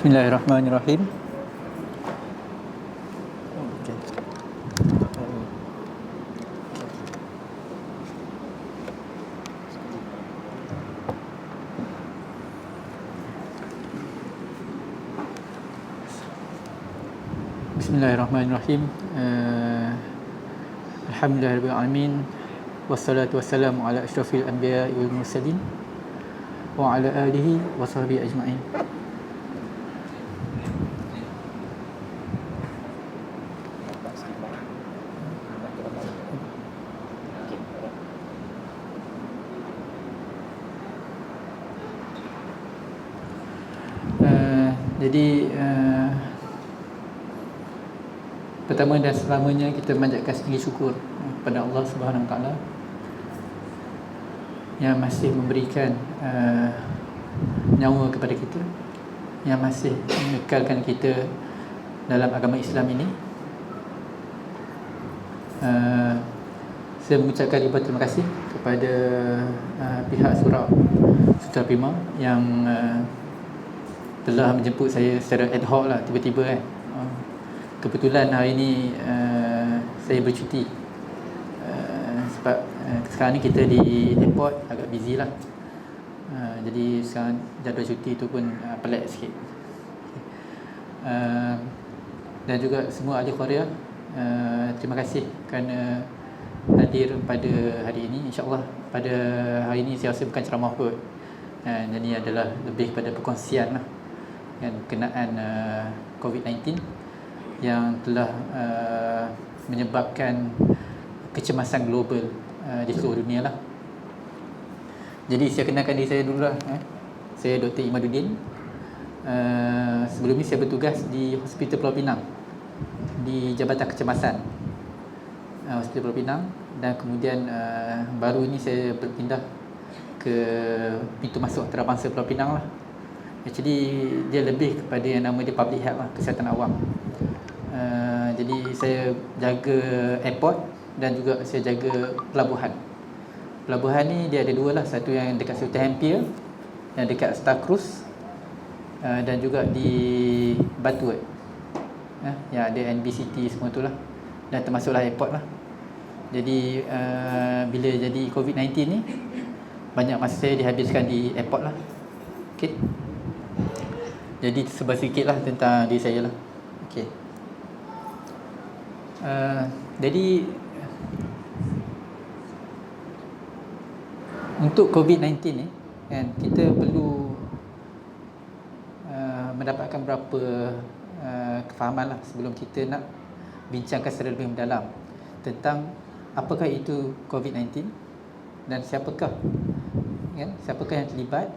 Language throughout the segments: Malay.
Bismillahirrahmanirrahim. Bismillahirrahmanirrahim. Alhamdulillahirabbil alamin. Wassalatu wassalamu ala asyrafil anbiya'i wal mursalin wa ala alihi wa sahbihi ajma'in. Jadi pertama dan selamanya kita manjatkan segala syukur kepada Allah Subhanahu Wa Taala yang masih memberikan nyawa kepada kita, yang masih mengekalkan kita dalam agama Islam ini. Saya mengucapkan ribuan terima kasih kepada pihak Surau Sutera Prima yang telah menjemput saya secara ad hoc lah, tiba-tiba kan. Kebetulan hari ini saya bercuti sebab sekarang ni kita di airport agak busy lah. Jadi sekarang jadual cuti tu pun pelik sikit. Dan juga semua ahli Korea, terima kasih kerana hadir pada hari ini. InsyaAllah pada hari ini saya rasa bukan ceramah kot, jadi adalah lebih kepada perkongsian lah berkenaan COVID-19 yang telah menyebabkan kecemasan global di seluruh dunia lah. Jadi saya kenalkan diri saya dulu lah. Saya Dr. Imaduddin. Sebelum ni saya bertugas di Hospital Pulau Pinang di Jabatan Kecemasan Hospital Pulau Pinang, dan kemudian baru ini saya berpindah ke pintu masuk antarabangsa Pulau Pinang lah. Actually dia lebih kepada yang nama dia public health lah, kesihatan awam. Jadi saya jaga airport dan juga saya jaga pelabuhan. Pelabuhan ni dia ada dua lah, satu yang dekat Sultan Hampir, yang dekat Star Cruise, dan juga di Batu yang ada NBCT semua tu lah, dan termasuklah airport lah. Jadi bila jadi COVID-19 ni, banyak masa saya dihabiskan di airport lah. Okay. Jadi sebab sikit lah tentang diri saya lah. Okay. Jadi untuk COVID-19 ni kan, kita perlu mendapatkan beberapa kefahaman lah sebelum kita nak bincangkan secara lebih mendalam tentang apakah itu COVID-19 dan siapakah yang terlibat.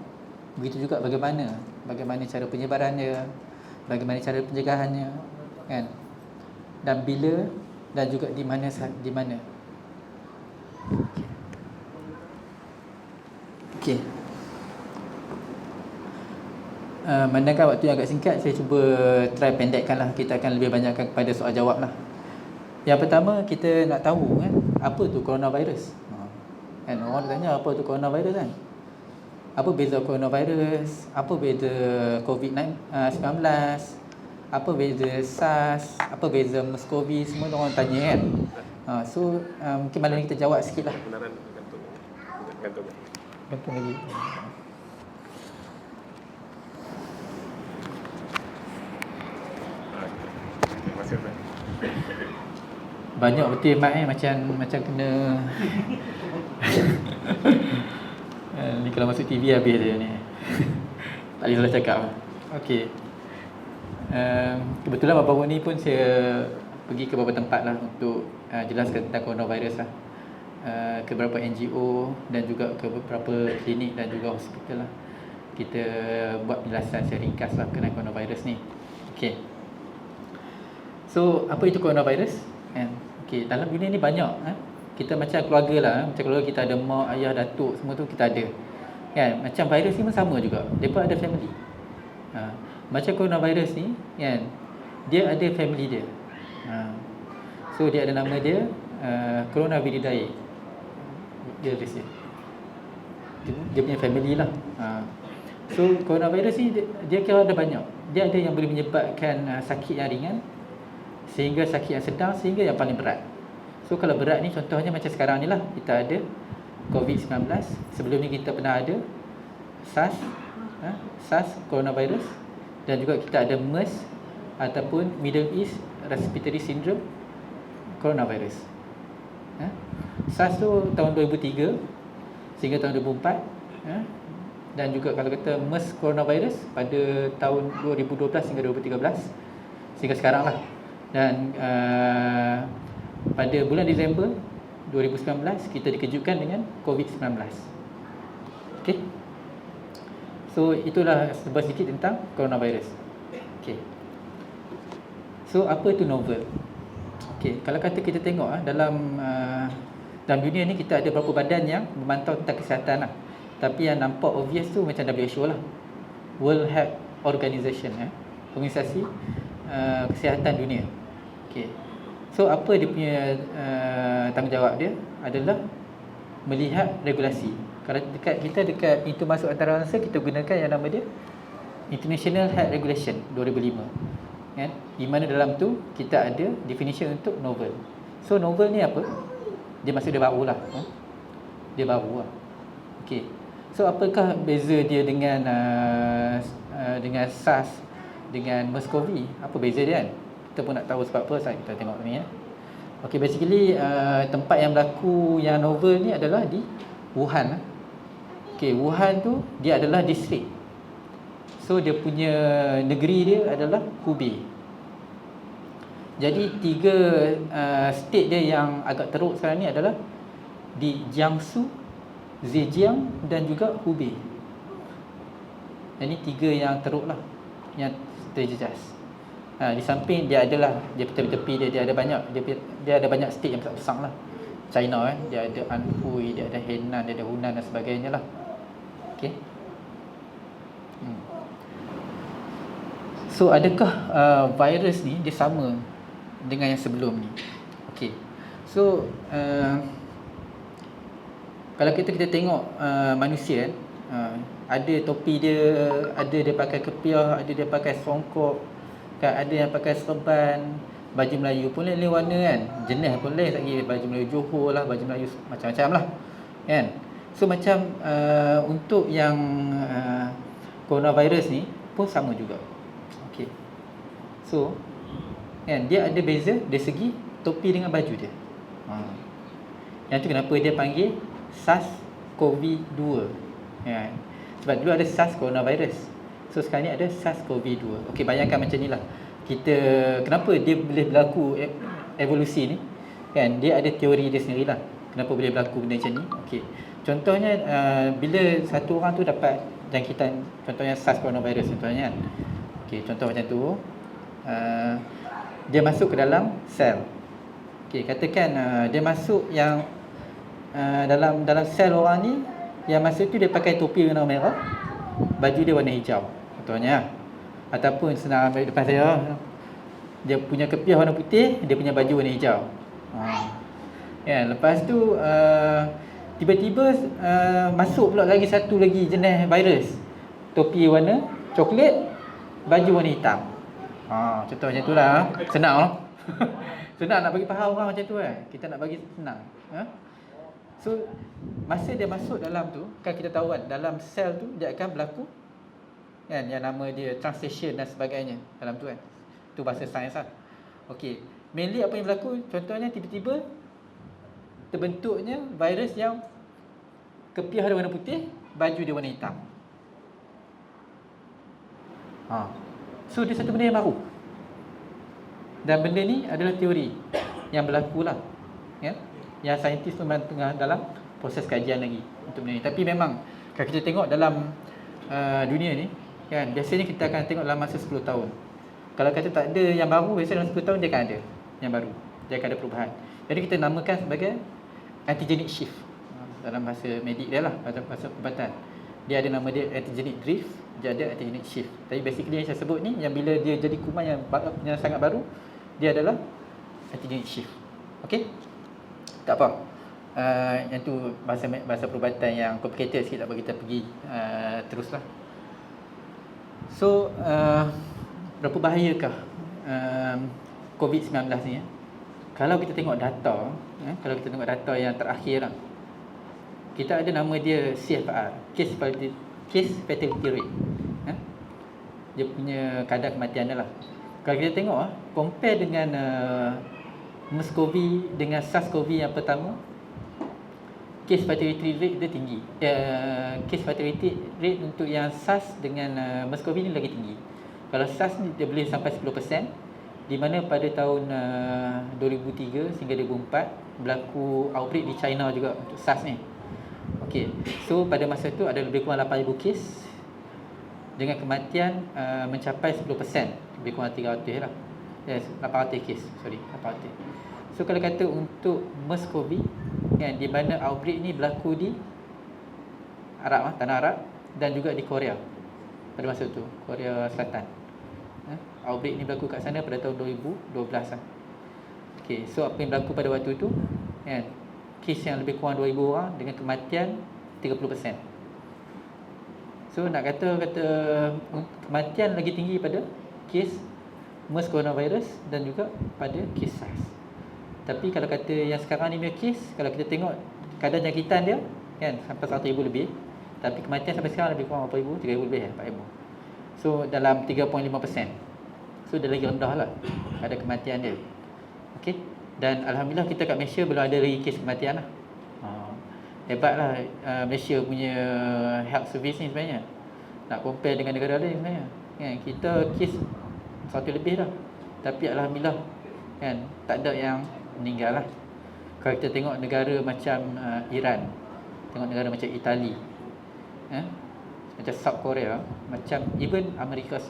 Begitu juga bagaimana cara penyebarannya, bagaimana cara pencegahannya kan, dan bila, dan juga di mana. Okey. Mandangkan waktu yang agak singkat, saya cuba try pendekkanlah. Kita akan lebih banyakkan kepada soal jawab lah. Yang pertama, kita nak tahu kan, apa tu coronavirus? Kan orang tanya apa tu coronavirus kan? Apa beza coronavirus? Apa beza COVID-19? Apa beza SARS? Apa beza MERS-CoV? Semua orang tanya kan. So mungkin malam ni kita jawab sikit lah. Gantung lagi. Banyak betul mak macam kena ni kalau masuk TV habis dia ni. Tak boleh salah cakap. Okey. Kebetulan baru ni pun saya pergi ke beberapa tempat lah untuk jelaskan tentang coronavirus lah. Ke beberapa NGO dan juga ke beberapa klinik dan juga hospital lah. Kita buat penjelasan secara ringkas lah berkenaan coronavirus ni. Okey. So, apa itu coronavirus? Okey, dalam dunia ni banyak kita macam keluarga lah, macam keluarga kita ada mak, ayah, datuk, semua tu kita ada kan. Macam virus ni pun sama juga, mereka ada family. Macam coronavirus ni kan, dia ada family dia. So dia ada nama dia Coronaviridae. Dia punya family lah. So coronavirus ni dia kira ada banyak. Dia ada yang boleh menyebabkan sakit yang ringan, sehingga sakit yang sedang, sehingga yang paling berat. So kalau berat ni contohnya macam sekarang ni lah, kita ada COVID-19. Sebelum ni kita pernah ada SARS coronavirus, dan juga kita ada MERS ataupun Middle East Respiratory Syndrome coronavirus. SARS tu tahun 2003 sehingga tahun 2004, dan juga kalau kata MERS coronavirus pada tahun 2012 hingga 2013 sehingga sekarang lah. Dan pada bulan Disember 2019 kita dikejutkan dengan COVID-19. Okay. So itulah sebuah sedikit tentang coronavirus. Okay. So apa itu novel? Okay, kalau kata kita tengok dalam dunia ni kita ada beberapa badan yang memantau tentang kesihatan lah. Tapi yang nampak obvious tu macam WHO lah, World Health Organization, organisasi kesihatan dunia. Okay. So apa dia punya tanggungjawab dia adalah melihat regulasi. Kalau dekat pintu masuk antarabangsa, kita gunakan yang nama dia International Health Regulation 2005, kan? Di mana dalam tu kita ada definition untuk novel. So novel ni apa? Dia maksud dia baru lah, dia baru lah. Okay. So apakah beza dia dengan SARS, dengan MERS-CoV? Apa beza dia kan? Kita pun nak tahu sebab apa, kita tengok ni . Okay, basically tempat yang berlaku yang novel ni adalah di Wuhan. Okay, Wuhan tu dia adalah distrik. So dia punya negeri dia adalah Hubei. Jadi 3 state dia yang agak teruk sekarang ni adalah di Jiangsu, Zhejiang dan juga Hubei. Jadi 3 yang teruk lah, yang terjejas. Di samping dia adalah dia tepi-tepi dia ada banyak, dia ada banyak state yang besar-besar lah. China dia ada Anhui, dia ada Henan, dia ada Hunan dan sebagainya lah. Okey. So adakah virus ni dia sama dengan yang sebelum ni? Okey. So kalau kita tengok manusia ada topi dia, ada dia pakai kepiah, ada dia pakai songkok, kan, ada yang pakai serban, baju Melayu pun lain warna kan, jenis pun lain lagi, baju Melayu Johor lah, baju Melayu macam-macam lah kan. So macam untuk yang coronavirus ni pun sama juga. Okey. So kan, dia ada beza dari segi topi dengan baju dia. Yang tu kenapa dia panggil SARS-CoV-2 kan. Sebab dulu ada SARS coronavirus, so sekarang ni ada SARS-CoV-2. Okey, bayangkan macam ni lah. Kenapa dia boleh berlaku evolusi ni kan, dia ada teori dia sendirilah kenapa boleh berlaku benda macam ni. Okey, contohnya bila satu orang tu dapat jangkitan, contohnya SARS coronavirus contohnya kan. Okey, contoh macam tu, dia masuk ke dalam sel. Okey, katakan dia masuk yang dalam sel orang ni, yang masuk tu dia pakai topi warna merah, baju dia warna hijau contohnya. Ataupun senang ambil depan saya, dia punya kepiah warna putih, dia punya baju warna hijau. Ya, lepas tu tiba-tiba masuk pula lagi satu lagi jenis virus, topi warna coklat, baju warna hitam. Contoh macam itulah. Senang lah. Senang nak bagi faham orang macam tu kan. Kita nak bagi senang. So masa dia masuk dalam tu, kan kita tahu kan, dalam sel tu dia akan berlaku kan, yang nama dia translation dan sebagainya dalam tu kan. Tu bahasa sains lah. Okey, mainly apa yang berlaku, contohnya tiba-tiba terbentuknya virus yang kepiah dia warna putih, baju dia warna hitam. So dia satu benda yang baru, dan benda ni adalah teori yang berlaku lah ya? Yang saintis tu memang tengah dalam proses kajian lagi untuk benda ni. Tapi memang kalau kita tengok dalam dunia ni kan, biasanya kita akan tengok dalam masa 10 tahun. Kalau kata tak ada yang baru, biasanya dalam 10 tahun dia akan ada yang baru, dia akan ada perubahan. Jadi kita namakan sebagai antigenic shift dalam bahasa medik dia lah, bahasa perubatan. Dia ada nama dia antigenic drift, dia ada antigenic shift. Tapi basically yang saya sebut ni, yang bila dia jadi kuman yang sangat baru, dia adalah antigenic shift. Okey? Tak apa. Yang tu bahasa perubatan yang complicated sikit, tak apa, kita pergi teruslah. So berapa bahayakah COVID-19 ni? Kalau kita tengok data, kalau kita tengok data yang terakhir lah, kita ada nama dia CFR, case fatality rate. Dia punya kadar kematian dia lah. Kalau kita tengok compare dengan MERS-CoV dengan SARS-CoV yang pertama, case fatality rate dia tinggi. Case fatality rate untuk yang SARS dengan MERS-CoV ni lagi tinggi. Kalau SARS ni dia boleh sampai 10%, di mana pada tahun 2003 hingga 2004 berlaku outbreak di China juga untuk SARS ni. Okey. So pada masa tu ada lebih kurang 8,000 kes dengan kematian mencapai 10%, lebih kurang 300 lah. Yes, 800 kes, 800. So kalau kata untuk MERS-CoV kan, di mana outbreak ni berlaku di Arab, tanah Arab, dan juga di Korea pada masa tu, Korea Selatan. Outbreak ni berlaku kat sana pada tahun 2012 lah. Okay, so apa yang berlaku pada waktu tu kan, kes yang lebih kurang 2,000 orang dengan kematian 30%. So nak kata kematian lagi tinggi pada kes MERS coronavirus dan juga pada kes SARS. Tapi kalau kata yang sekarang ni punya kes, kalau kita tengok kadar jangkitan dia kan sampai 100,000 lebih, tapi kematian sampai sekarang lebih kurang 4,000, 3,000 lebih 4,000. So dalam 3.5%. So dia lagi rendah lah ada kematian dia. Okey. Dan Alhamdulillah kita kat Malaysia belum ada lagi kes kematian lah. Hebatlah Malaysia punya health service ni sebenarnya. Nak compare dengan negara lain sebenarnya kan, kita kes 100 lebih dah, tapi Alhamdulillah kan tak ada yang meninggal lah. Kalau kita tengok negara macam Iran, tengok negara macam Itali, macam South Korea, macam even Amerika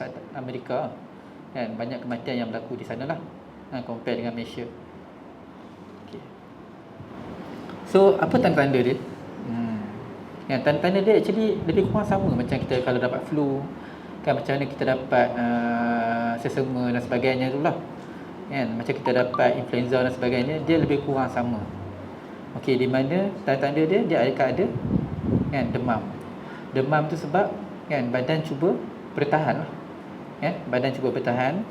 kan, banyak kematian yang berlaku di sana lah compare dengan Malaysia. Okay. So apa tanda-tanda dia? Yang tanda-tanda dia actually lebih kurang sama macam kita kalau dapat flu kan, macam mana kita dapat sesama dan sebagainya tu lah kan, macam kita dapat influenza dan sebagainya, dia lebih kurang sama. Okey, di mana tanda-tanda dia akan ada kan demam tu sebab kan badan cuba bertahan lah. Badan cuba bertahan,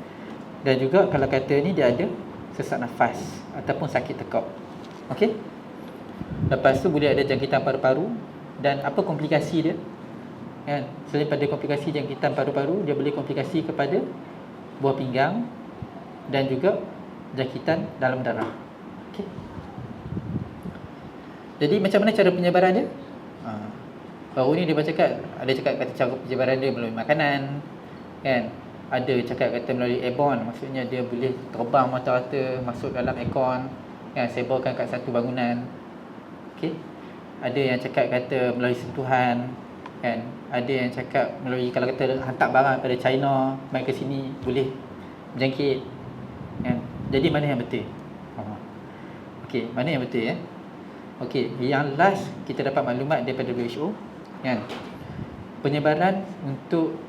dan juga kalau kata ni dia ada sesak nafas ataupun sakit tekak. Okey. Lepas tu boleh ada jangkitan paru-paru, dan apa komplikasi dia? Kan, selain pada komplikasi jangkitan paru-paru, dia boleh komplikasi kepada buah pinggang dan juga jangkitan dalam darah. Okey. Jadi macam mana cara penyebaran dia? Baru ni dia cakap kata cara penyebaran dia melalui makanan kan, ada cakap kata melalui airborne, maksudnya dia boleh terbang rata-rata masuk dalam aircon kan, sebarkan kat satu bangunan. Okey. Ada yang cakap kata melalui sentuhan kan, ada yang cakap melalui kalau kata hantar barang pada China mai ke sini boleh berjangkit kan. Jadi mana yang betul? Okey, mana yang betul ya? Okey, yang last kita dapat maklumat daripada WHO kan, penyebaran untuk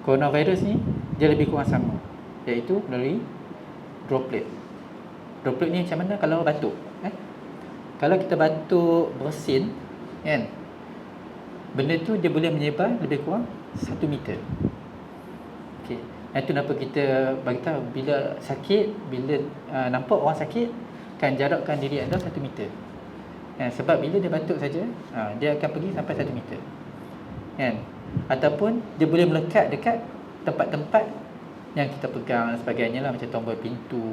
coronavirus ni dia lebih kurang sama, iaitu melalui droplet. Droplet ni macam mana? Kalau batuk kalau kita batuk bersin kan, benda tu dia boleh menyebar lebih kurang 1 meter. Okey, itu kenapa kita bagi tahu bila sakit, bila nampak orang sakit kan, jarakkan diri anda 1 meter sebab bila dia batuk saja dia akan pergi sampai 1 meter kan. Ataupun dia boleh melekat dekat tempat-tempat yang kita pegang dan sebagainya lah, macam tombol pintu,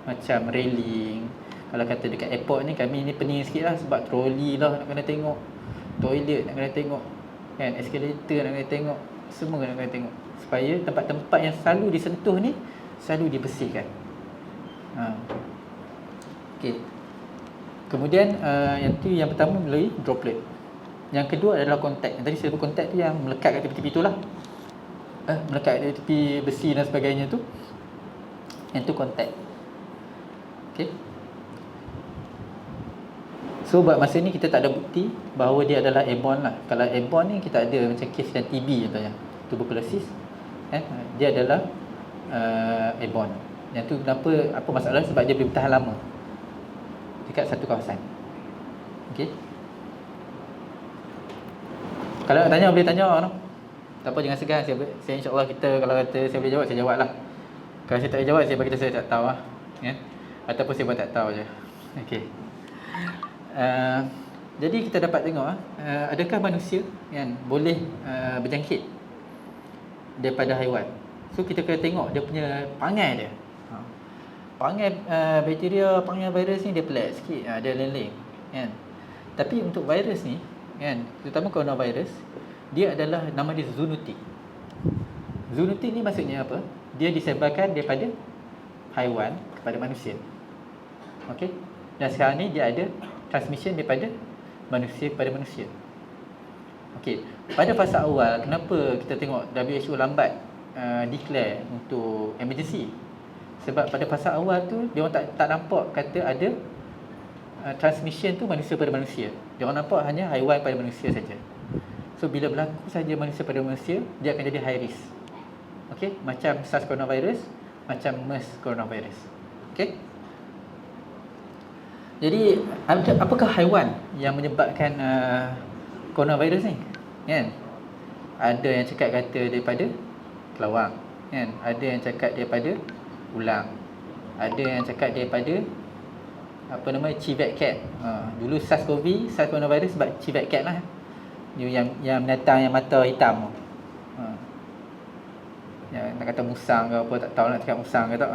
macam railing. Kalau kata dekat airport ni, kami ni pening sikit lah sebab troli lah nak kena tengok, toilet nak kena tengok kan, escalator nak kena tengok, semua nak kena tengok, supaya tempat-tempat yang selalu disentuh ni selalu dibersihkan. Okey. Kemudian yang pertama melalui droplet. Yang kedua adalah kontak. Yang tadi saya sebut kontak tu yang melekat kat tepi-tepi tu lah, melekat kat tepi besi dan sebagainya tu, yang tu kontak. Okey. So buat masa ni kita tak ada bukti bahawa dia adalah airborne lah. Kalau airborne ni kita ada macam kes yang TB contohnya, tuberculosis dia adalah airborne. Yang tu kenapa, apa masalah? Sebab dia boleh bertahan lama dekat satu kawasan. Okey. Kalau nak tanya boleh tanya no? Tak apa, jangan segan. Saya insya-Allah, kita kalau kata saya boleh jawab, saya jawab lah. Kalau saya tak boleh jawab, saya bagi tahu saya tak tahu lah. Ya. Ataupun saya buat tak tahu je. Okey. Jadi kita dapat tengok adakah manusia yang boleh berjangkit daripada haiwan. So kita kena tengok dia punya perangai dia. Perangai bakteria, perangai virus ni dia pelik sikit, dia lain-lain kan. Tapi untuk virus ni kan, terutama coronavirus, dia adalah nama dia zoonotic. Zoonotic ni maksudnya apa? Dia disebarkan daripada haiwan kepada manusia. Okey. Dan sekarang ni dia ada transmission daripada manusia kepada manusia. Okey. Pada fasa awal, kenapa kita tengok WHO lambat declare untuk emergency? Sebab pada fasa awal tu dia orang tak nampak kata ada transmission tu manusia pada manusia. Dia orang nampak hanya haiwan pada manusia saja. So bila berlaku saja manusia pada manusia, dia akan jadi high risk. Okey, macam SARS coronavirus, macam MERS coronavirus. Okey. Jadi apakah haiwan yang menyebabkan coronavirus ni? Kan? Ada yang cakap kata daripada kelawar, kan? Ada yang cakap daripada ulang. Ada yang cakap daripada civet cat. Dulu SARS-CoV, SARS coronavirus sebab civet cat lah. Yang binatang yang mata hitam. Ya, nak kata musang ke apa, tak tahu nak cakap musang ke tak.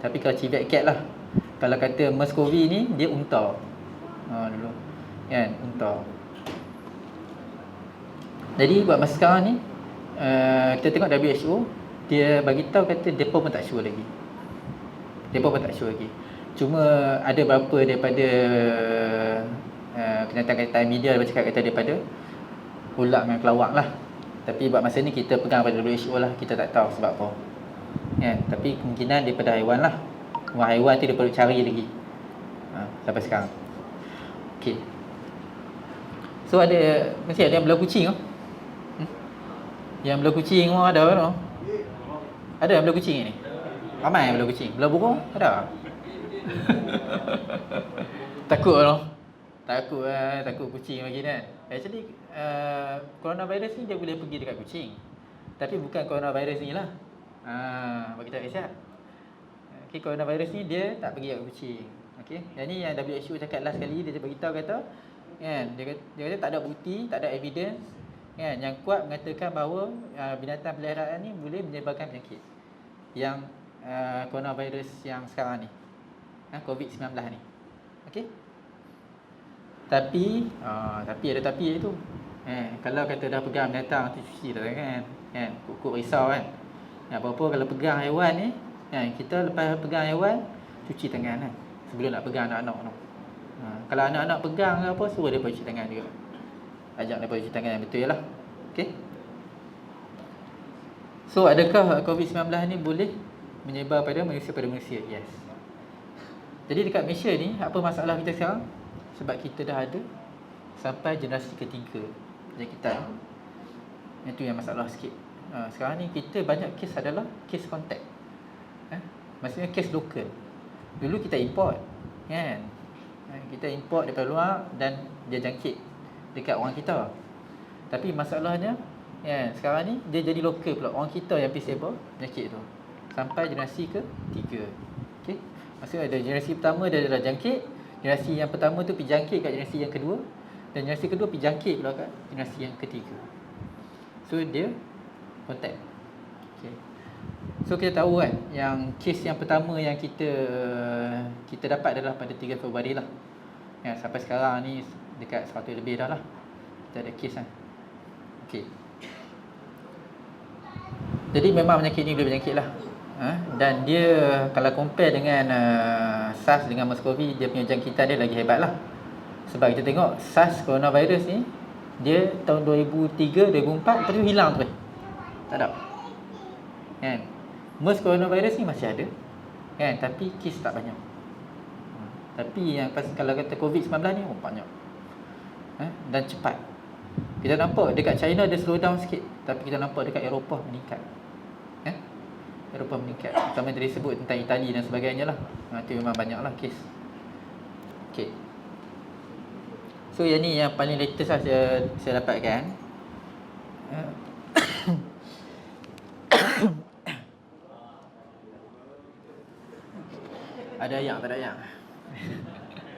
Tapi kalau civet cat lah. Kalau kata MERS-CoV ni dia unta. Dulu. Kan, unta. Jadi buat masa sekarang ni kita tengok WHO, dia bagi tahu kata depa pun tak sure lagi. Depa pun tak sure lagi. Cuma ada beberapa daripada kenyataan media dia cakap kata daripada ular dengan kelawar lah. Tapi buat masa ni kita pegang pada WHO lah, kita tak tahu sebab apa. Kan, tapi kemungkinan daripada haiwan lah. Haiwan tu dia perlu cari lagi sampai sekarang. Okey. So mesti ada yang belah kucing tu. Yang belah kucing tu ada kan? Ada yang belah kucing ni? Ramai yang belah kucing. Belah burung ada? Takut lah. Takut kucing lagi kan. Actually coronavirus ni dia boleh pergi dekat kucing. Tapi bukan coronavirus ni lah. Bagi tak kisah. Okay, coronavirus ni dia tak pergi dekat kucing. Okey. Yang ni yang WHO cakap last kali, dia bagi tahu kata kan, dia kata tak ada bukti, tak ada evidence kan yang kuat mengatakan bahawa binatang peliharaan ni boleh menyebabkan penyakit. Yang coronavirus yang sekarang ni. COVID-19 ni. Okey. Tapi ada tapi tu. Kalau kata dah pegang binatang tu cuci dah kan. Kukuk risau kan. Apa-apa kalau pegang haiwan ni, kita lepas pegang haiwan cuci tangan kan. Sebelum nak pegang anak-anak tu. Kalau anak-anak pegang ke apa, suruh depa cuci tangan juga. Ajak depa cuci tangan yang betul lah. Okey. So adakah COVID-19 ni boleh menyebar pada manusia pada manusia? Yes. Jadi dekat Malaysia ni, apa masalah kita sekarang? Sebab kita dah ada sampai generasi ketiga penyakitan. Itu yang masalah sikit. Sekarang ni kita banyak kes adalah kes kontak. Maksudnya kes lokal. Dulu kita import kan. Kita import daripada luar dan dia jangkit dekat orang kita. Tapi masalahnya sekarang ni dia jadi lokal pula. Orang kita yang disable penyakit tu sampai generasi ke-3. Okey. Maksudnya ada generasi pertama dia dah jangkit, generasi yang pertama tu pergi jangkit kat generasi yang kedua, dan generasi kedua pergi jangkit pula kat generasi yang ketiga. So dia kontak. Okey. So kita tahu kan yang kes yang pertama yang kita dapat adalah pada 3 Februari lah. Sampai sekarang ni dekat 100 lebih dah lah. Kita ada kes kan. Okey. Jadi memang penyakit ni boleh berjangkit lah. Dan dia kalau compare dengan SARS dengan MERS-CoV, dia punya jangkitan dia lagi hebat lah. Sebab kita tengok SARS coronavirus ni, dia tahun 2003, 2004 lepas tu hilang terus. Tak ada kan. MERS coronavirus ni masih ada kan, tapi kes tak banyak. Tapi yang kalau kata COVID-19 ni banyak dan cepat. Kita nampak dekat China dia slow down sikit, tapi kita nampak dekat Eropah meningkat. Eropah meningkat. Terutama tadi sebut tentang Itali dan sebagainya lah. Itu memang banyak lah kes. Okay. So yang ni yang paling latest lah saya dapatkan. Ada yang tak ada yang.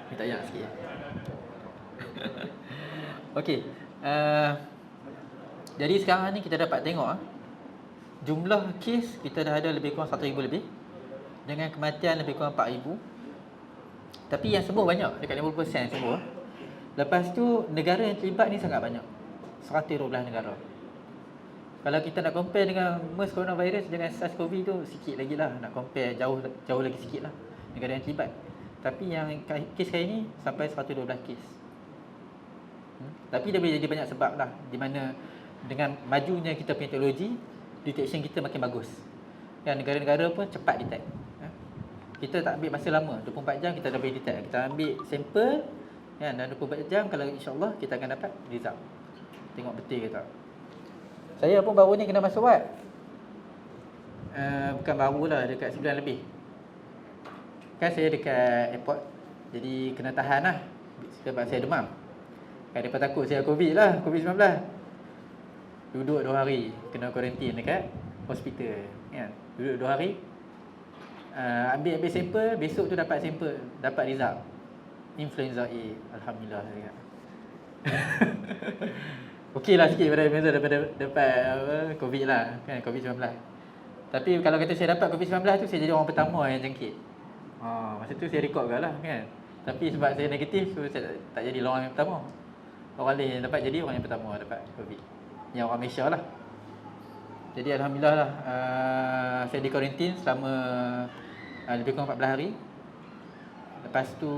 Minta yang sikit. Okey. Jadi sekarang ni kita dapat tengok jumlah kes kita dah ada lebih kurang 1,000 lebih, dengan kematian lebih kurang 4,000. Tapi yang sembuh banyak, dekat 50% yang sembuh. Lepas tu negara yang terlibat ni sangat banyak, 112 negara. Kalau kita nak compare dengan MERS coronavirus dengan SARS-CoV tu, sikit lagi lah. Nak compare jauh lagi sikit lah negara yang terlibat. Tapi yang kes kali ni sampai 112 kes. Tapi dia boleh jadi banyak sebab lah, di mana dengan majunya kita punya teknologi, detection kita makin bagus. Yang negara-negara pun cepat detect. Kita tak ambil masa lama, 24 jam kita dah boleh detect. Kita ambil sampel kan, dan 24 jam kalau insya-Allah kita akan dapat result. Tengok betul ke tak. Saya pun baru ni kena masuk wad. Bukan baru lah, dekat sebulan lebih. Kan saya dekat airport, jadi kena tahan lah sebab saya demam. Kan mereka takut saya COVID lah, COVID-19. Duduk 2 hari, kena kuarantin dekat hospital kan. Duduk 2 hari, ambil sampel, besok tu dapat sampel, dapat result influenza A. Alhamdulillah saya kata. Okey lah sikit daripada dapat COVID lah kan, COVID-19. Tapi kalau kata saya dapat COVID-19 tu, saya jadi orang pertama yang jangkit. Masa tu saya rekod lah kan. Tapi sebab saya negatif, so saya tak jadi orang yang pertama. Orang lain yang dapat jadi orang yang pertama dapat COVID, yang orang Malaysia lah. Jadi Alhamdulillah lah, saya di kuarantin selama lebih kurang 14 hari. Lepas tu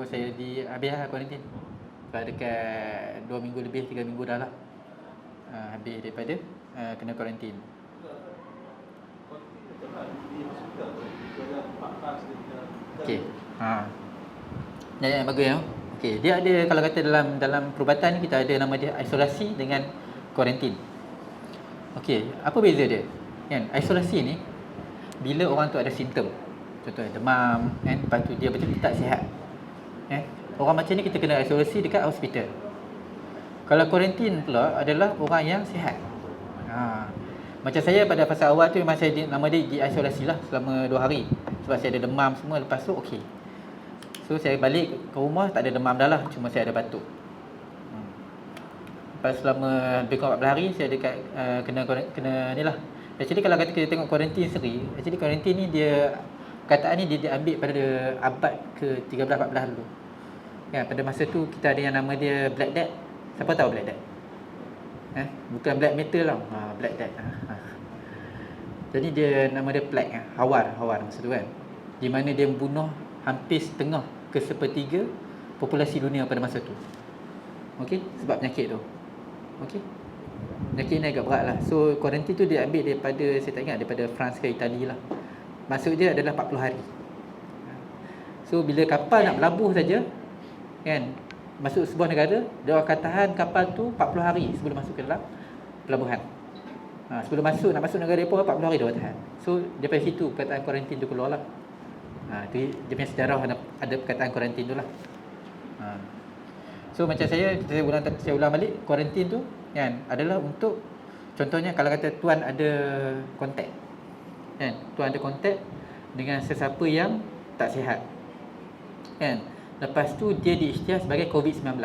saya habis lah kuarantin. Dekat 2 minggu lebih, 3 minggu dah lah habis daripada kena kuarantin. Okey. Yang bagus ya. Okey, dia ada, kalau kata dalam perubatan ni kita ada nama dia isolasi dengan kuarantin. Okey, apa beza dia? Kan, isolasi ni bila orang tu ada simptom. Contohnya demam kan, lepas tu dia betul-betul tak sihat. Orang macam ni kita kena isolasi dekat hospital. Kalau kuarantin pula adalah orang yang sihat. Macam saya pada fasa awal tu memang nama dia diisolasi lah selama 2 hari. Sebab saya ada demam semua, lepas tu okey. So saya balik ke rumah tak ada demam dah lah, cuma saya ada batuk. Lepas selama lebih kurang 14 hari saya dekat kena ni lah. Actually kalau kata kita tengok kuarantin seri, actually kuarantin ni dia, kataan ni dia diambil pada abad ke 13-14 dulu. Kan, pada masa tu kita ada yang nama dia Black Death. Siapa tahu Black Death? Bukan black metal lah, Black Death. Jadi dia nama dia plague, hawar masa tu kan. Di mana dia membunuh hampir setengah ke sepertiga populasi dunia pada masa tu. Okey, sebab penyakit tu. Okey. Penyakit ni agak berat lah. So kuarantin tu dia ambil daripada, saya tak ingat, daripada France ke Itali lah. Maksud dia adalah 40 hari. So bila kapal nak berlabuh saja kan, masuk sebuah negara, dia akan tahan kapal tu 40 hari sebelum masuk ke dalam pelabuhan. Sebelum nak masuk negara depa 40 hari dia tahan. So daripada situ perkataan kuarantin tu keluar lah. Tu dia punya sejarah, ada perkataan kuarantin tu lah. So macam saya ulang balik, kuarantin tu kan adalah untuk, contohnya kalau kata tuan ada kontak kan, tuan ada kontak dengan sesiapa yang tak sihat kan, lepas tu dia diisytihar sebagai COVID-19.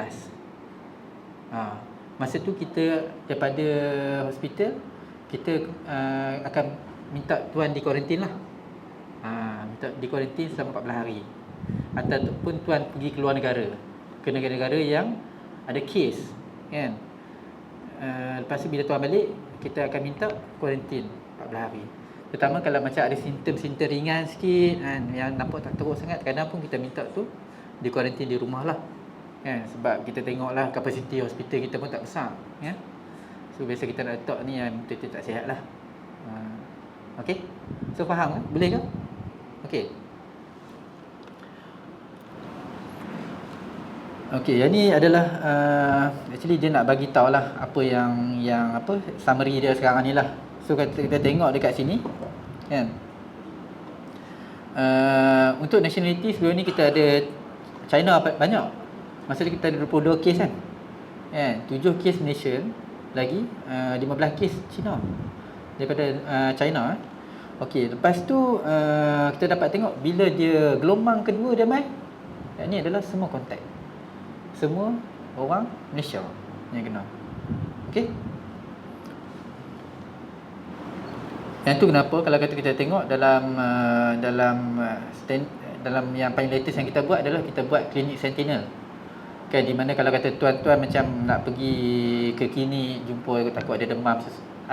Masa tu kita daripada hospital kita akan minta tuan di kuarantin lah. Minta di kuarantin selama 14 hari. Ataupun tuan pergi keluar negara, ke negara-negara yang ada kes kan. Lepas tu bila tuan balik, kita akan minta kuarantin 14 hari. Terutama kalau macam ada simptom-simptom ringan sikit kan, yang nampak tak teruk sangat, kadang pun kita minta tu di kuarantin di rumah lah kan. Sebab kita tengoklah kapasiti hospital kita pun tak besar kan. So biasa kita nak letak ni yang betul-betul tak sihat lah. Okey, so faham kan? Boleh ke? Okey. Okey, yang ni adalah actually dia nak bagi tahu lah apa yang apa summary dia sekarang ni lah. So kita tengok dekat sini kan. Untuk nationality sebelum ni kita ada China banyak. Masa tu kita ada 22 kes kan. 7 kes Malaysian, lagi 15 kes Cina daripada China. Okey, lepas tu kita dapat tengok bila dia gelombang kedua dia mai, yang ni adalah semua kontak, semua orang Malaysia yang kena. Okey, yang tu kenapa kalau kata kita tengok dalam dalam yang paling latest yang kita buat adalah kita buat klinik sentinel kan, di mana kalau kata tuan-tuan macam nak pergi ke klinik jumpa takut ada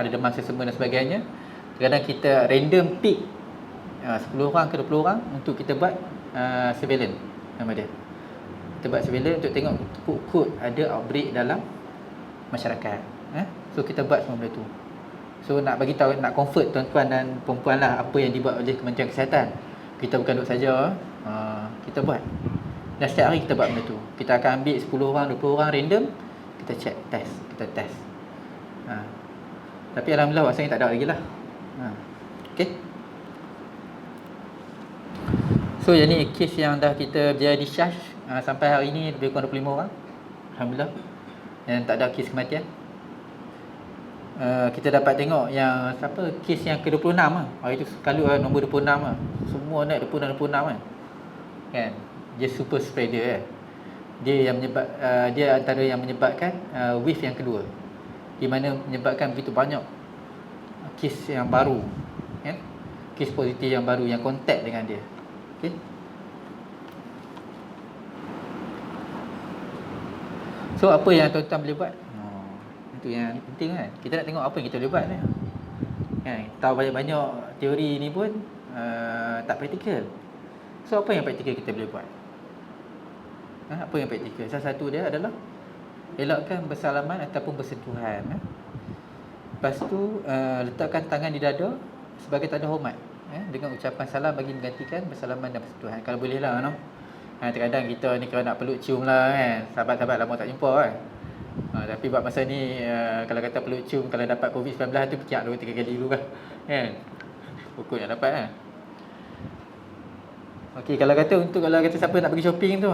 demam sesama dan sebagainya, kadang kita random pick 10 orang ke 20 orang untuk kita buat surveillance nama dia. Kita buat surveillance untuk tengok kod ada outbreak dalam masyarakat. So kita buat semua benda tu. So nak bagi tahu, nak comfort tuan-tuan dan perempuan lah apa yang dibuat oleh Kementerian Kesihatan. Kita bukan duduk saja, kita buat. Dan setiap hari kita buat benda tu. Kita akan ambil 10 orang, 20 orang random, kita check, kita test. Tapi alhamdulillah rasanya tak ada lagi lah. Okay. So yang ni kes yang dah kita biar discharge sampai hari ni lebih kurang 25 orang. Alhamdulillah. Yang tak ada kes kematian. Kita dapat tengok yang siapa kes yang ke-26 lah. Hari tu kalau nombor 26 lah. Semua naik 26 kan. Kan? Dia super spreader kan. Dia antara yang menyebabkan wave yang kedua. Di mana menyebabkan begitu banyak kes yang baru kan? Kes positif yang baru yang kontak dengan dia. Okey. So apa yang tuan-tuan boleh buat? Itu yang penting kan. Kita nak tengok apa yang kita boleh buat kan. Tahu banyak-banyak teori ni pun tak praktikal. So apa yang praktikal kita boleh buat? Apa yang praktikal? Salah satu dia adalah elakkan bersalaman ataupun bersentuhan. Lepas tu letakkan tangan di dada sebagai tanda hormat, dengan ucapan salam bagi menggantikan bersalaman dan bersentuhan. Kalau boleh lah no? Terkadang kita ni kalau nak peluk cium lah kan, sahabat-sahabat lama tak jumpa kan. Tapi buat masa ni kalau kata peluk cium, kalau dapat COVID-19 tu pecah 2-3 kali dulu kan. Pokok yang dapat kan. Okey, kalau kata siapa nak pergi shopping tu,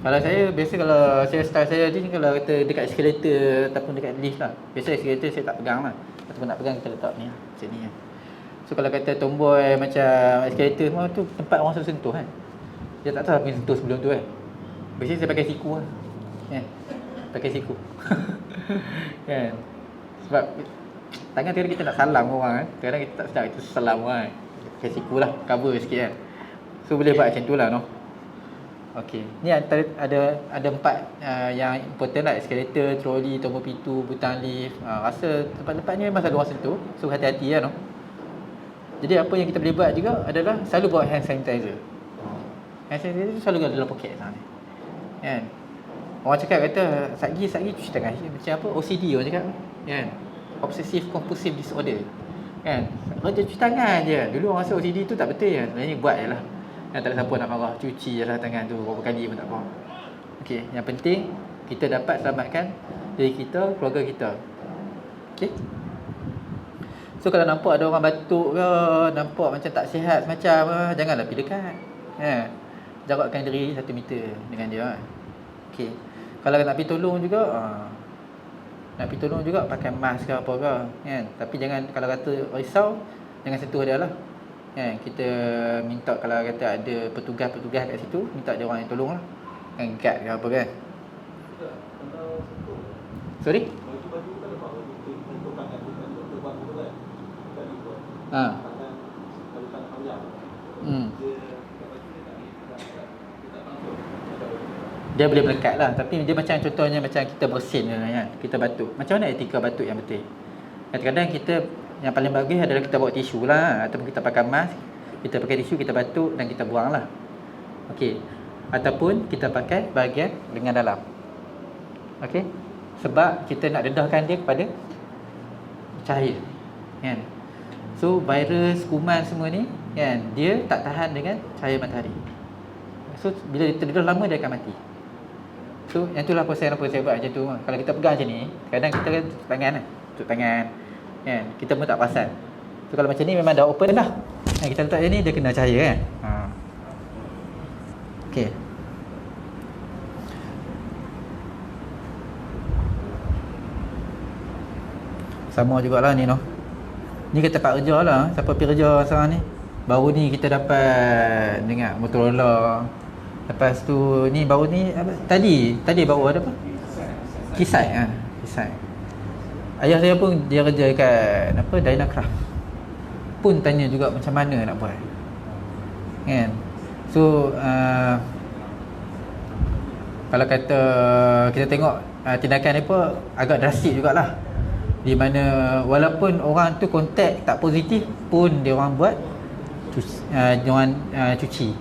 kalau saya biasa, kalau saya style saya ni, kalau kata dekat eskalator ataupun dekat lift lah, biasa eskalator saya tak pegang lah, ataupun nak pegang kita letak ni lah, macam ni kan. So kalau kata tomboy macam eskalator semua tu tempat orang selalu sentuh kan, dia tak tahu apa yang sentuh sebelum tu kan. Biasanya saya pakai siku lah kan, pakai siku kan. Sebab tangan kadang kita nak salam orang kan, kadang kita tak sedar kita salam kan, pakai siku lah, cover sikit kan. So boleh buat macam tu lah no. Okey, ni antara ada 4 yang important lah: eskalator, troli, tombol pintu, butang lift. Rasa tempat-tempat ni memang selalu orang sentuh, so hati-hati lah no. Jadi apa yang kita boleh buat juga adalah selalu bawa hand sanitizer. Hand sanitizer tu selalu ada dalam poket sana ni kan. Orang cakap kata satgi cuci tangan, macam apa, OCD orang cakap kan, obsessive compulsive disorder kan. Kerja cuci tangan je. Dulu orang rasa OCD tu tak betul kan, sebenarnya buat je lah. Yang tak ada siapa nak marah, cuci je lah tangan tu berapa kali pun tak apa. Okey, yang penting kita dapat selamatkan diri kita, keluarga kita. Okey. So kalau nampak ada orang batuk ke, nampak macam tak sihat semacam, janganlah pergi dekat. Jarakkan diri 1 meter dengan dia. Okey. Kalau nak pergi tolong juga, pakai mask ke apa ke kan. Tapi jangan, kalau kata risau, jangan sentuh dia lah. Kita minta, kalau kata ada petugas kat situ, minta dia orang yang tolong lah kan, guard ke apa kan. Sorry? Dia boleh melekat lah, tapi dia macam contohnya macam kita bersin kan, kita batuk. Macam mana etika batuk yang betul? Kadang-kadang kita, yang paling bagus adalah kita bawa tisu lah, ataupun kita pakai mask, kita pakai tisu, kita batuk dan kita buang lah. Okey. Ataupun kita pakai bahagian lengan dalam. Okey. Sebab kita nak dedahkan dia kepada cahaya kan. So virus, kuman semua ni kan, dia tak tahan dengan cahaya matahari. So bila dia terdedah lama, dia akan mati. So yang itulah proses apa saya buat macam tu. Kalau kita pegang macam ni, kadang kita kan tutup tangan kan, kita pun tak perasan. So kalau macam ni memang dah open dah. Kita letak macam ni, dia kena cahaya kan. Okey. Sama jugalah ni noh. Ni kita tempat kerja lah. Siapa pergi kerja sekarang ni? Baru ni kita dapat dengar Motorola. Lepas tu ni baru ni apa? Tadi baru ada apa? Kisai. Kisai. Ayah saya pun dia kerja kat apa? Dynacraft. Pun tanya juga macam mana nak buat. Kan? So kalau kata kita tengok tindakan mereka agak drastik jugalah. Di mana walaupun orang tu kontak tak positif pun dia orang buat cuci.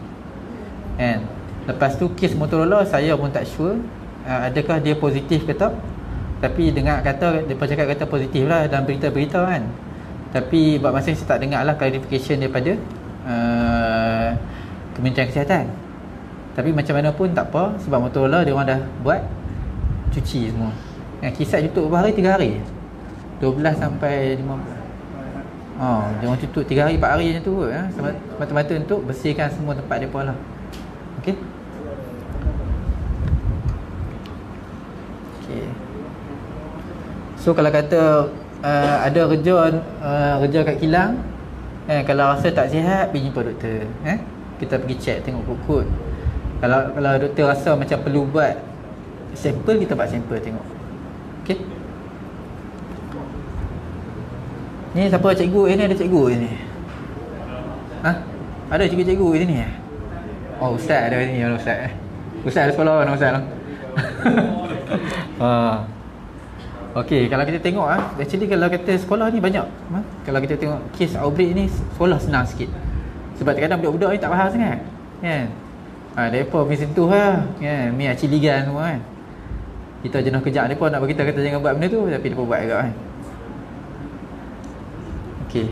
Kan? Lepas tu kes Motorola saya pun tak sure adakah dia positif ke tak. Tapi dengar kata depa cakap kata positif lah dalam berita-berita kan. Tapi buat masa saya tak dengar lah clarification daripada Kementerian Kesihatan. Tapi macam mana pun tak apa, sebab Motorola dia orang dah buat cuci semua. Kisah tutup berapa hari? 3 hari 12 sampai 15. Dia orang tutup 3 hari 4 hari macam tu kot, semata-mata untuk bersihkan semua tempat depa lah. Okey. So kalau kata ada kerja kat kilang, kalau rasa tak sihat pergi jumpa doktor. Kita pergi check, tengok kod-kod. Kalau doktor rasa macam perlu buat sampel, kita buat sampel tengok. Okey. Ni siapa cikgu ni? Ada cikgu ni? Ada cikgu-cikgu di sini? Oh, ustaz ada ni, ustaz. Ustaz ada sekolah mana ustaz? Okey, kalau kita tengok actually kalau kata sekolah ni banyak. Kalau kita tengok kes outbreak ni, sekolah senang sikit. Sebab kadang budak-budak ni tak faham sangat. Kan? Depa pergi sentuh lah. Kan? Mi aciligan semua kan. Kita jenuh kejap depa nak bagi kita kata jangan buat benda tu, tapi depa buat juga kan. Okey.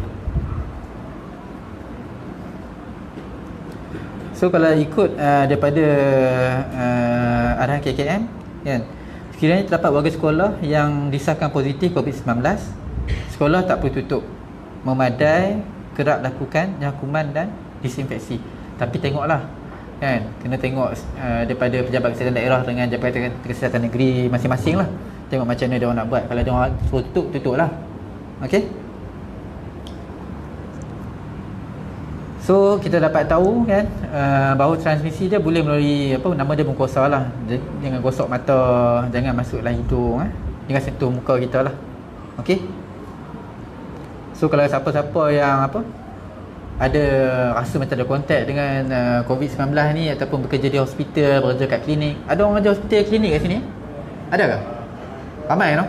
So kalau ikut daripada arahan KKM kan, sekiranya terdapat warga sekolah yang disahkan positif COVID-19, sekolah tak perlu tutup. Memadai kerap lakukan jangkuman dan disinfeksi. Tapi tengoklah kan, kena tengok daripada pejabat kesihatan daerah dengan jabatan kesihatan negeri masing-masing lah. Tengok macam mana dia orang nak buat. Kalau dia orang suruh tutup lah. Okey. So kita dapat tahu kan bahawa transmisi dia boleh melalui apa nama dia mukosa lah. Jangan gosok mata, jangan masuklah hidung, jangan sentuh muka kita lah. Okey. So kalau siapa-siapa yang ada rasa macam ada kontak dengan COVID-19 ni ataupun bekerja di hospital, bekerja kat klinik. Ada orang kerja hospital, klinik kat sini? Ada ke? Ramai no?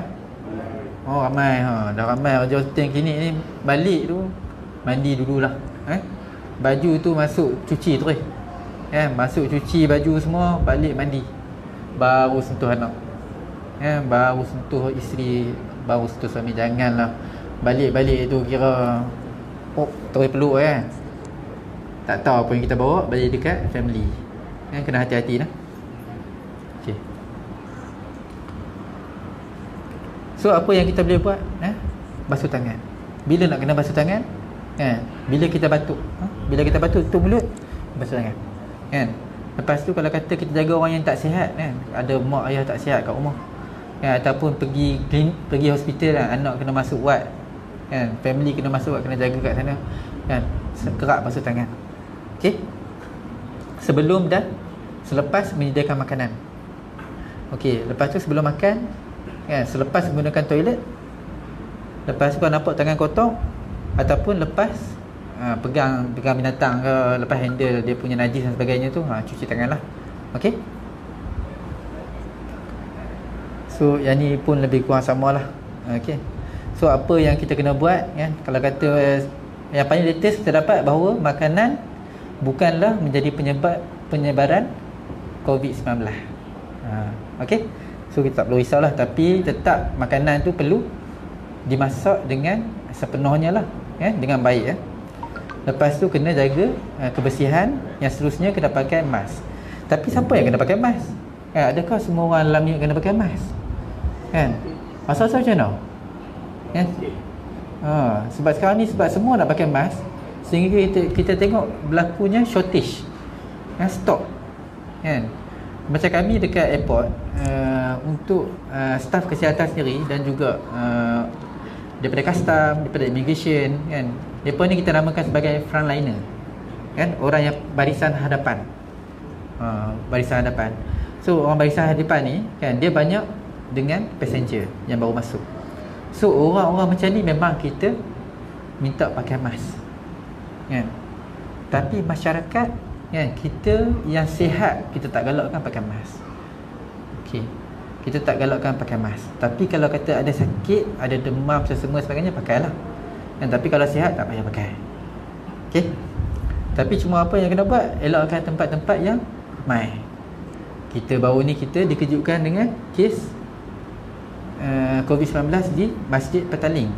Oh ramai. Dah ramai kerja hospital, klinik ni. Balik tu mandi dululah. Baju tu masuk cuci terus. Masuk cuci baju semua, balik mandi. Baru sentuh anak. Baru sentuh isteri, baru sentuh suami. Janganlah balik-balik tu kira terus peluk tak tahu apa yang kita bawa balik dekat family. Kena hati-hati lah. Okay. So apa yang kita boleh buat? Basuh tangan. Bila nak kena basuh tangan? Bila kita batuk. Bila kita batuk tutup mulut, basuh tangan. Lepas tu kalau kata kita jaga orang yang tak sihat, ada mak ayah tak sihat kat rumah, ataupun pergi hospital anak kena masuk ward, family kena masuk ward, kena jaga kat sana, kerap basuh tangan. Okey. Sebelum dan selepas menyediakan makanan. Okey, lepas tu sebelum makan, selepas menggunakan toilet, lepas tu kalau nampak tangan kotor ataupun lepas pegang binatang ke, lepas handle dia punya najis dan sebagainya tu, cuci tangan lah. Okey. So yang ni pun lebih kurang samalah. Okey. So apa yang kita kena buat kan, kalau kata yang paling latest kita dapat bahawa makanan bukanlah menjadi penyebaran COVID-19. Okey. So kita tak perlu risaulah, tapi tetap makanan tu perlu dimasak dengan sepenuhnya lah, dengan baik. Lepas tu kena jaga kebersihan. Yang seterusnya kena pakai mask. Tapi siapa yang kena pakai mask? Adakah semua orang dalam ni kena pakai mask? Asal-asal macam mana? Sebab sekarang ni sebab semua nak pakai mask, sehingga kita tengok berlakunya shortage, stok. Macam kami dekat airport, untuk staf kesihatan sendiri dan juga daripada custom, daripada immigration kan. Mereka ni kita namakan sebagai frontliner kan, orang yang barisan hadapan. Barisan hadapan. So orang barisan hadapan ni kan, dia banyak dengan passenger yang baru masuk. So orang-orang macam ni memang kita minta pakai mask kan. Tapi masyarakat kan, kita yang sihat kita tak galakkan pakai mask. Okey, kita tak galakkan pakai mask. Tapi kalau kata ada sakit, ada demam, semua sebagainya, pakailah kan. Tapi kalau sihat tak payah pakai. Okey. Tapi cuma apa yang kena buat, elakkan tempat-tempat yang ramai. Kita baru ni kita dikejutkan dengan kes COVID-19 di Masjid Petaling.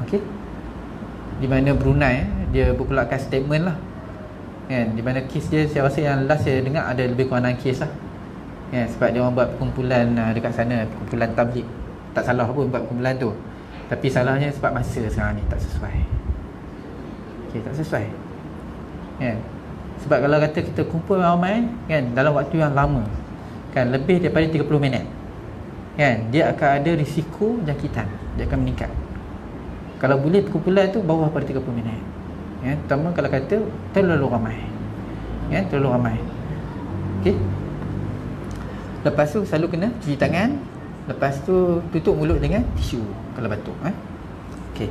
Okey. Di mana Brunei dia berkeluarkan statement lah kan, di mana kes dia, saya rasa yang last saya dengar ada lebih kurang 6 kes lah kan, sebab dia orang buat perkumpulan dekat sana, perkumpulan tabligh. Tak salah pun buat perkumpulan tu, tapi salahnya sebab masa sekarang ni tak sesuai. Okey, tak sesuai kan. Sebab kalau kata kita kumpul ramai kan dalam waktu yang lama kan, lebih daripada 30 minit kan, dia akan ada risiko jangkitan, dia akan meningkat. Kalau boleh perkumpulan tu bawah pada 30 minit ya, terutama kalau kata terlalu ramai ya, terlalu ramai. Okey. Lepas tu selalu kena cuci tangan. Lepas tu tutup mulut dengan tisu kalau batuk Okey.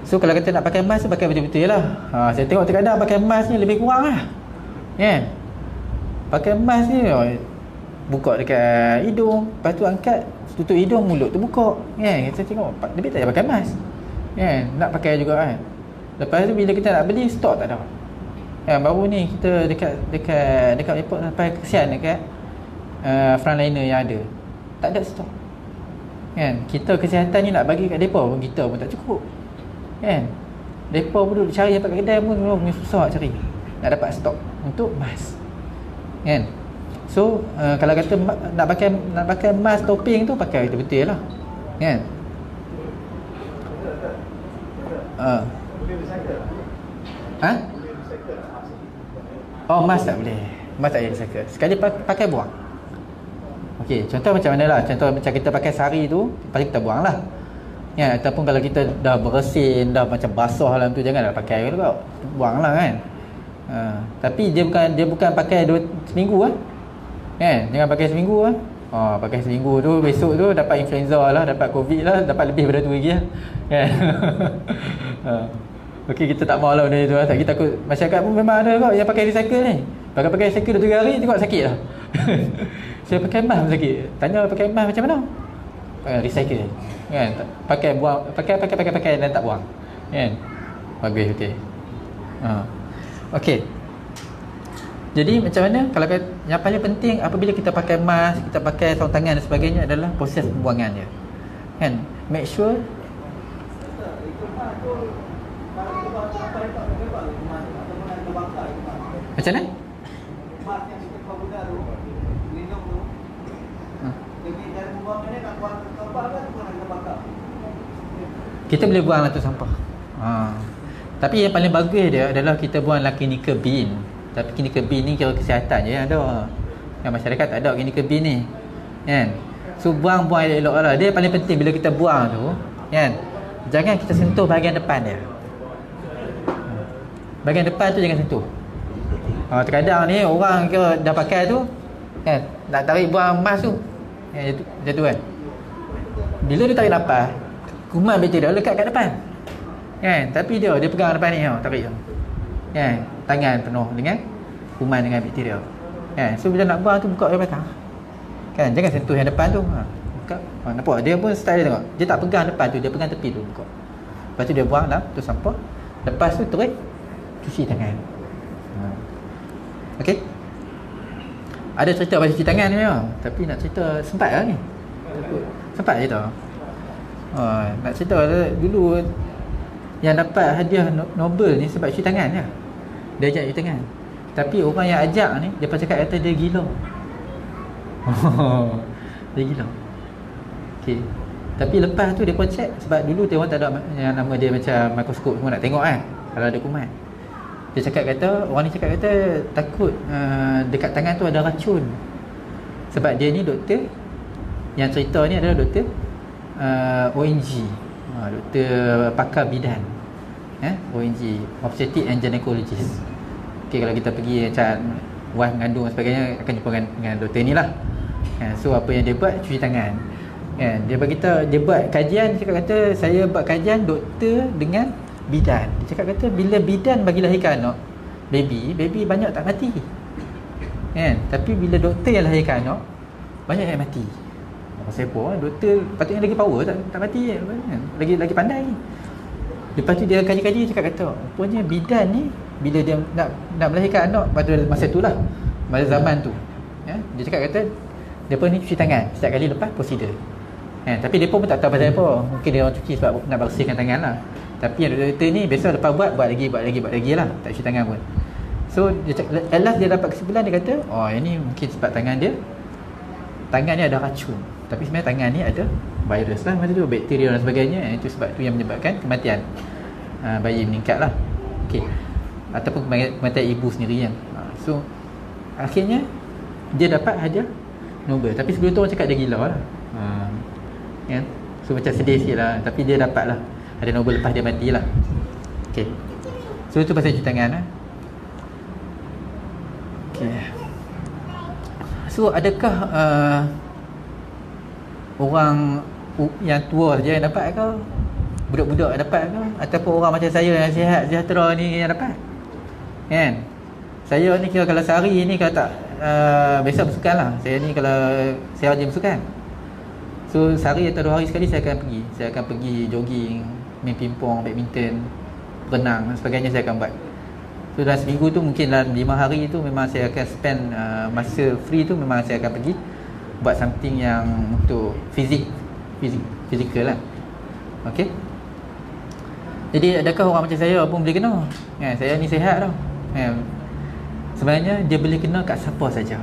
So kalau kata nak pakai mask tu pakai betul-betul lah. Saya tengok terkadang pakai mask ni lebih kurang lah kan. Pakai mask ni buka dekat hidung, lepas tu angkat, tutup hidung, mulut tu buka kan. Kita tengok lebih tak payah pakai mask kan, nak pakai juga kan. Lepas tu bila kita nak beli, stok tak ada kan. Baru ni kita dekat airport sampai kesian dekat frontliner yang ada, tak ada stok kan. Kita kesihatan ni nak bagi kat depa pun kita pun tak cukup kan. Depa pun duduk cari apa kat kedai pun susah nak cari, nak dapat stok untuk mask kan. So kalau kata nak pakai mask topping tu, pakai betul-betul lah kan. Oh, mask tak boleh. Mask tak boleh recycle. Sekali pakai buang. Okey, contoh macam mana lah. Contoh macam kita pakai sari tu, pasti kita buang lah ya. Ataupun kalau kita dah bersin, dah macam basah dalam tu, janganlah pakai juga, buang lah kan. Tapi dia bukan pakai seminggu kan. Jangan pakai seminggu pakai seminggu tu, besok tu dapat influenza lah, dapat covid lah, dapat lebih daripada tu lagi lah kan. Okey, kita tak mahu lah benda tu lah. Kita takut masyarakat pun memang ada kot yang pakai recycle ni. Pakai recycle 2-3 hari tengok sakit lah. Saya pakai mask sakit. Tanya pakai mask macam mana? Recycle kan. Pakai buang, pakai dan tak buang kan. Bagus. Okey. Okey. Jadi macam mana, kalau yang paling penting apabila kita pakai mask, kita pakai sarung tangan dan sebagainya adalah proses pembuangan dia kan. Make sure macam mana? Kita boleh buang lah tu sampah. Tapi yang paling bagus dia adalah kita buang dalam clinical bin. Tapi clinical bin ni kira kesihatan je yang ada. Yang masyarakat tak ada clinical bin ni kan. So buang elok-elok lah. Dia paling penting bila kita buang tu kan, jangan kita sentuh bahagian depan dia. Bahagian depan tu jangan sentuh. Terkadang ni orang kira dah pakai tu kan, nak tarik buang mask tu jatuh kan. Bila dia tarik nafas, kuman bakteria lekat kat depan kan. Tapi dia pegang depan ni tarik kan, tangan penuh dengan kuman dengan bakteria kan. So bila nak buang tu buka dari belakang kan, jangan sentuh yang depan tu. Buka. Nampak dia pun style dia, tengok dia tak pegang depan tu, dia pegang tepi tu, buka. Lepas tu dia buang dalam tu sampah. Lepas tu terus cuci tangan. Okey. Ada cerita pasal cuci tangan ni memang, tapi nak cerita sempat lah ni. Sempat cerita. Nak cerita dulu yang dapat hadiah Nobel ni sebab cuci tangan je. Dia ajak cuci tangan. Tapi orang yang ajak ni, dia pun cakap kata dia gila. Dia gila. Okey. Tapi lepas tu dia pun check, sebab dulu dia orang tak ada yang nama dia macam mikroskop semua nak tengok kan kalau ada kuman. Dia cakap kata, orang ni cakap kata takut dekat tangan tu ada racun. Sebab dia ni doktor Yang cerita ni adalah doktor ONG, doktor pakar bidan, ONG, Obstetric and Gynecologist. Okay, kalau kita pergi macam wife mengandung dan sebagainya, akan jumpa dengan doktor ni lah. So apa yang dia buat, cuci tangan. Dia bagi tahu, dia buat kajian, dia cakap kata saya buat kajian doktor dengan bidan. Dia cakap kata bila bidan bagi lahirkan anak, baby banyak tak mati. Tapi bila doktor yang lahirkan anak, banyak yang mati. Pasal apa? Doktor patutnya lagi power, tak mati kan? Lagi pandai. Lepas tu dia kaji-kaji, cakap kata rupanya bidan ni bila dia nak melahirkan anak pada masa tu lah, pada zaman tu, dia cakap kata depa ni cuci tangan setiap kali lepas prosedur. Tapi depa pun tak tahu pasal apa. Mungkin dia orang cuci sebab nak bersihkan tangan lah. Tapi yang doktor ni biasa lepas buat lagi lah, tak cuci tangan pun. So dia cakap, at last dia dapat kesimpulan, dia kata oh yang ni mungkin sebab tangan ni ada racun. Tapi sebenarnya tangan ni ada virus lah masa tu, bakteria dan sebagainya. Itu sebab tu yang menyebabkan kematian bayi meningkat lah. Okay. Ataupun kematian ibu sendiri kan. So akhirnya dia dapat hadiah Nobel. Tapi sebelum tu orang cakap dia gila lah. So macam sedih sikit lah. Tapi dia dapat lah hadiah Nobel lepas dia mati lah. Okay. So itu pasal cuci tangan lah. Okay. So adakah orang yang tua saja yang dapat ke? Budak-budak dapat ke? Ataupun orang macam saya yang sihat, sejahtera ni yang dapat? Kan? Saya ni kira kalau sehari ni kalau tak biasa bersukan lah. Saya ni kalau saya rajin bersukan. So sehari atau 2 hari sekali saya akan pergi jogging, main pingpong, badminton, berenang dan sebagainya saya akan buat. So dalam seminggu tu mungkin dalam 5 hari tu memang saya akan spend masa free tu memang saya akan pergi buat something yang untuk fizikal lah. Okay. Jadi adakah orang macam saya pun boleh kena? Saya ni sihat tau. Sebenarnya dia boleh kena kat siapa saja.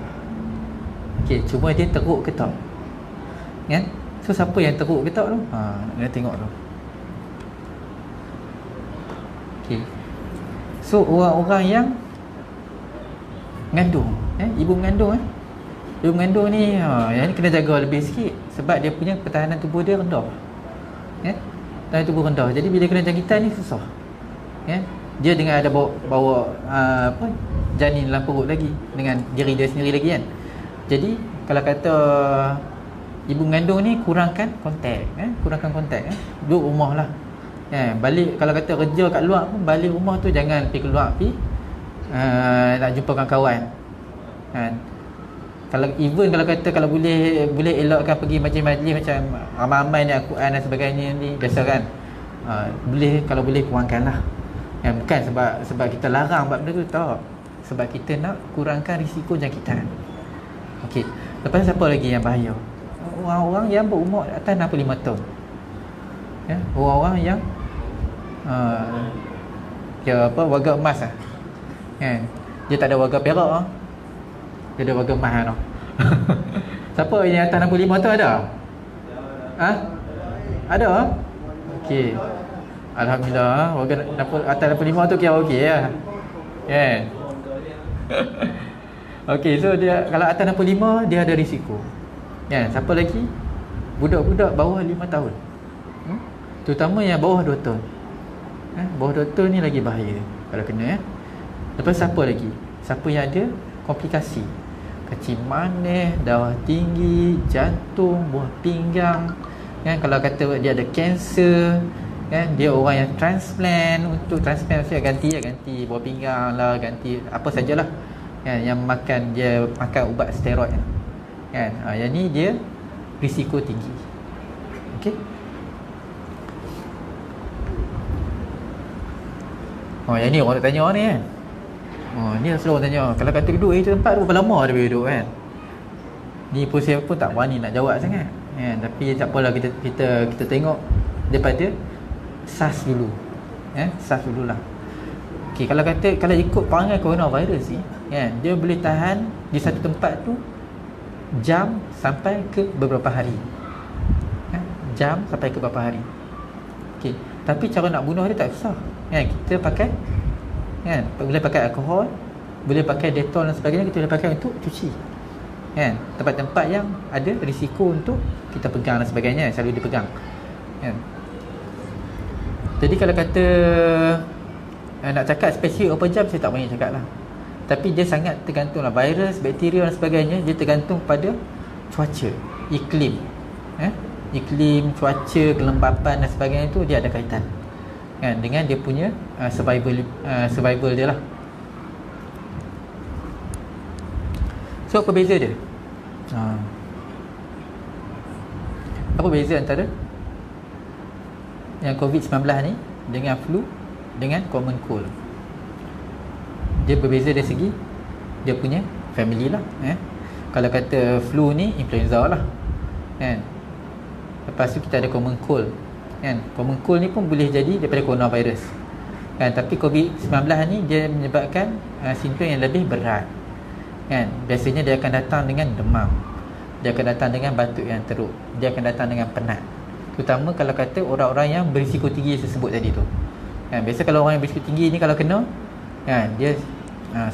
Okay, cuma dia teruk ke tak? So siapa yang teruk ke tak tu? Nak kena tengok tu. Okay. So orang-orang yang mengandung, ibu mengandung ibu mengandung ni yang ni kena jaga lebih sikit sebab dia punya pertahanan tubuh dia rendah. Pertahanan tubuh rendah. Jadi bila kena jangkitan ni susah. Dia dengan ada bawa janin dalam perut lagi dengan diri dia sendiri lagi kan. Jadi kalau kata ibu mengandung ni kurangkan kontak, duduk rumah lah. Balik kalau kata kerja kat luar pun, balik rumah tu jangan pergi keluar nak jumpa kawan-kawan. Kalau kata kalau boleh elakkan pergi majlis-majlis macam ramai-ramai ni Al-Quran dan sebagainya ni biasa kan. Kalau boleh kurangkanlah. Bukan sebab kita larang buat benda tu, tak. Sebab kita nak kurangkan risiko jangkitan. Okey. Lepas siapa lagi yang bahaya? Orang-orang yang berumur atas 65 tahun. Orang-orang yang warga emas lah. Dia tak ada warga perak. Dia ada warga emas tau. Siapa yang atas 65 tu ada? Ada? Okey. Alhamdulillah, warga atas 65 tu kira okey lah. Okey, so dia kalau atas 65 dia ada risiko. Siapa lagi? Budak-budak bawah 5 tahun. Terutama yang bawah 2 tahun. Bawah 2 tahun ni lagi bahaya kalau kena. Lepas siapa lagi? Siapa yang ada komplikasi? Kecil manis, darah tinggi, jantung, buah pinggang. Kalau kata dia ada kanser, dia orang yang transplant. Untuk transplant mesti ganti buah pinggang lah, ganti apa sajalah. Yang makan ubat steroid. Yang ni dia risiko tinggi. Okey. Yang ni orang nak tanya ni kan. Ni selalu orang tanya, kalau kata duduk itu tempat tu berapa lama dia boleh duduk kan. Ni pun saya pun tak berani nak jawab sangat. Tapi tak apalah, kita tengok daripada SARS dulu. SARS dululah. Okey, kalau ikut perangai coronavirus ni, dia boleh tahan di satu tempat tu jam sampai ke beberapa hari. Jam sampai ke beberapa hari. Okey, tapi cara nak bunuh dia tak susah. Kita pakai boleh pakai alkohol, boleh pakai Dettol dan sebagainya, kita boleh pakai untuk cuci. kan, tempat-tempat yang ada risiko untuk kita pegang dan sebagainya, selalu dipegang kan. Jadi kalau kata nak cakap spesifik berapa jam, saya tak boleh cakap lah, tapi dia sangat tergantung lah, virus, bakteria dan sebagainya, dia tergantung pada cuaca, iklim iklim, cuaca, kelembapan dan sebagainya, tu dia ada kaitan kan dengan dia punya survival dia lah. So apa beza dia? Apa beza antara yang COVID-19 ni dengan flu dengan common cold? Dia berbeza dari segi dia punya family lah. Kalau kata flu ni influenza lah kan. Lepas tu kita ada common cold kan. Common cold ni pun boleh jadi daripada coronavirus kan. Tapi COVID-19 ni dia menyebabkan simptom yang lebih berat kan. Biasanya dia akan datang dengan demam, dia akan datang dengan batuk yang teruk, dia akan datang dengan penat. Terutama kalau kata orang-orang yang berisiko tinggi saya sebut tadi tu kan. Biasa kalau orang yang berisiko tinggi ni kalau kena kan, dia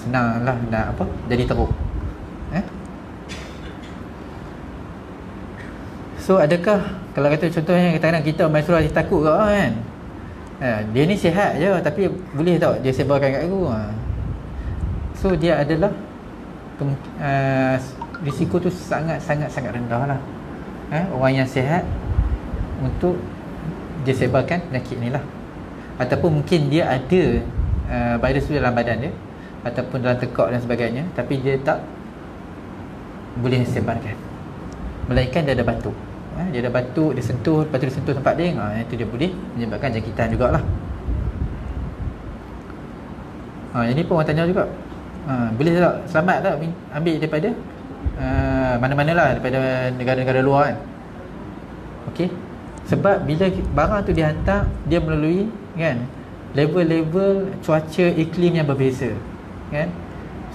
senang lah nak jadi teruk. So adakah, kalau kata contohnya kadang-kadang kita main surah dia takut ke kan, dia ni sihat je tapi boleh tak dia sebarkan kat aku. So dia adalah risiko tu sangat rendah lah orang yang sihat untuk dia sebarkan penyakit ni lah. Ataupun mungkin dia ada virus tu dalam badan dia ataupun dalam tekak dan sebagainya, tapi dia tak boleh sebarkan, melainkan dia ada batuk. Dia ada batuk, dia sentuh, lepas tu dia sentuh tempat dia, itu dia boleh menyebabkan jangkitan jugalah. Yang ni pun orang tanya juga, boleh tak, selamat tak ambil daripada mana-mana lah, daripada negara-negara luar kan. Okey, sebab bila barang tu dihantar, dia melalui kan level-level cuaca iklim yang berbeza kan.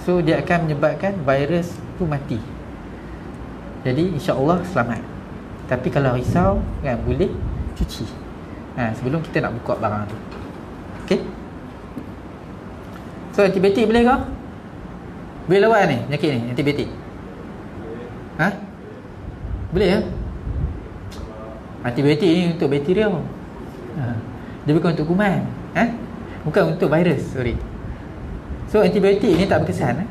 So dia akan menyebabkan virus tu mati. Jadi insya-Allah selamat. Tapi kalau risau kan, boleh cuci sebelum kita nak buka barang tu. Okey. So antibiotik boleh ke? Boleh lawan ni penyakit ni antibiotik? Boleh ya? Antibiotik ni untuk bakteria. Dia bukan untuk kuman. Bukan untuk virus, sorry. So antibiotik ni tak berkesan.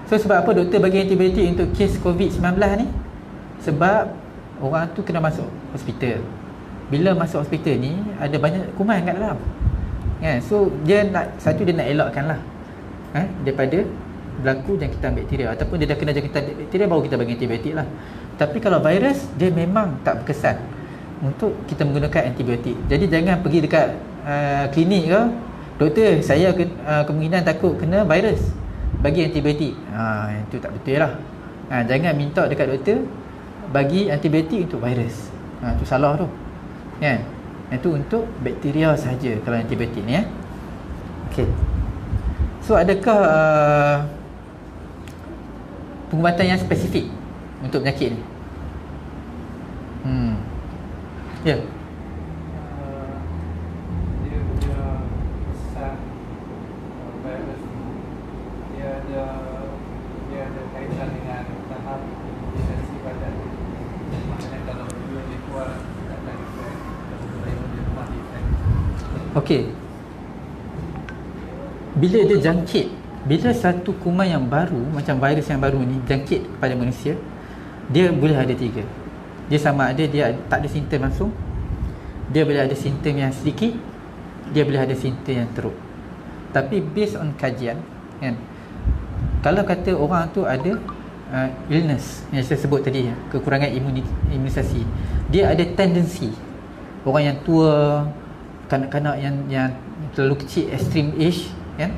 So sebab apa doktor bagi antibiotik untuk kes COVID-19 ni? Sebab orang tu kena masuk hospital. Bila masuk hospital ni ada banyak kuman kat dalam kan. So dia nak, satu dia nak elakkan lah daripada berlaku jangkitan bakteria, ataupun dia dah kena jangkitan bakteria baru kita bagi antibiotik lah. Tapi kalau virus, dia memang tak berkesan untuk kita menggunakan antibiotik. Jadi jangan pergi dekat klinik ke, doktor saya kemungkinan takut kena virus, bagi antibiotik. Itu tak betul lah. Jangan minta dekat doktor bagi antibiotik untuk virus. Itu salah tu kan. Itu untuk bakteria saja kalau antibiotik ni Okey. So adakah pengubatan yang spesifik untuk penyakit ni? Ya. Dia punya kesan virus ni, dia ada kaitan dengan tahap imunisasi badan. Maknanya kalau dia kuat akan efek, kalau dia lemah efek. Okey. Bila dia jangkit, bila satu kuman yang baru macam virus yang baru ni jangkit kepada manusia, dia boleh ada tiga. Dia sama ada dia tak ada simptom langsung, dia boleh ada simptom yang sedikit, dia boleh ada simptom yang teruk. Tapi based on kajian kan, kalau kata orang tu ada illness yang saya sebut tadi, kekurangan imunisasi, dia ada tendensi, orang yang tua, kanak-kanak yang terlalu kecil, extreme age kan,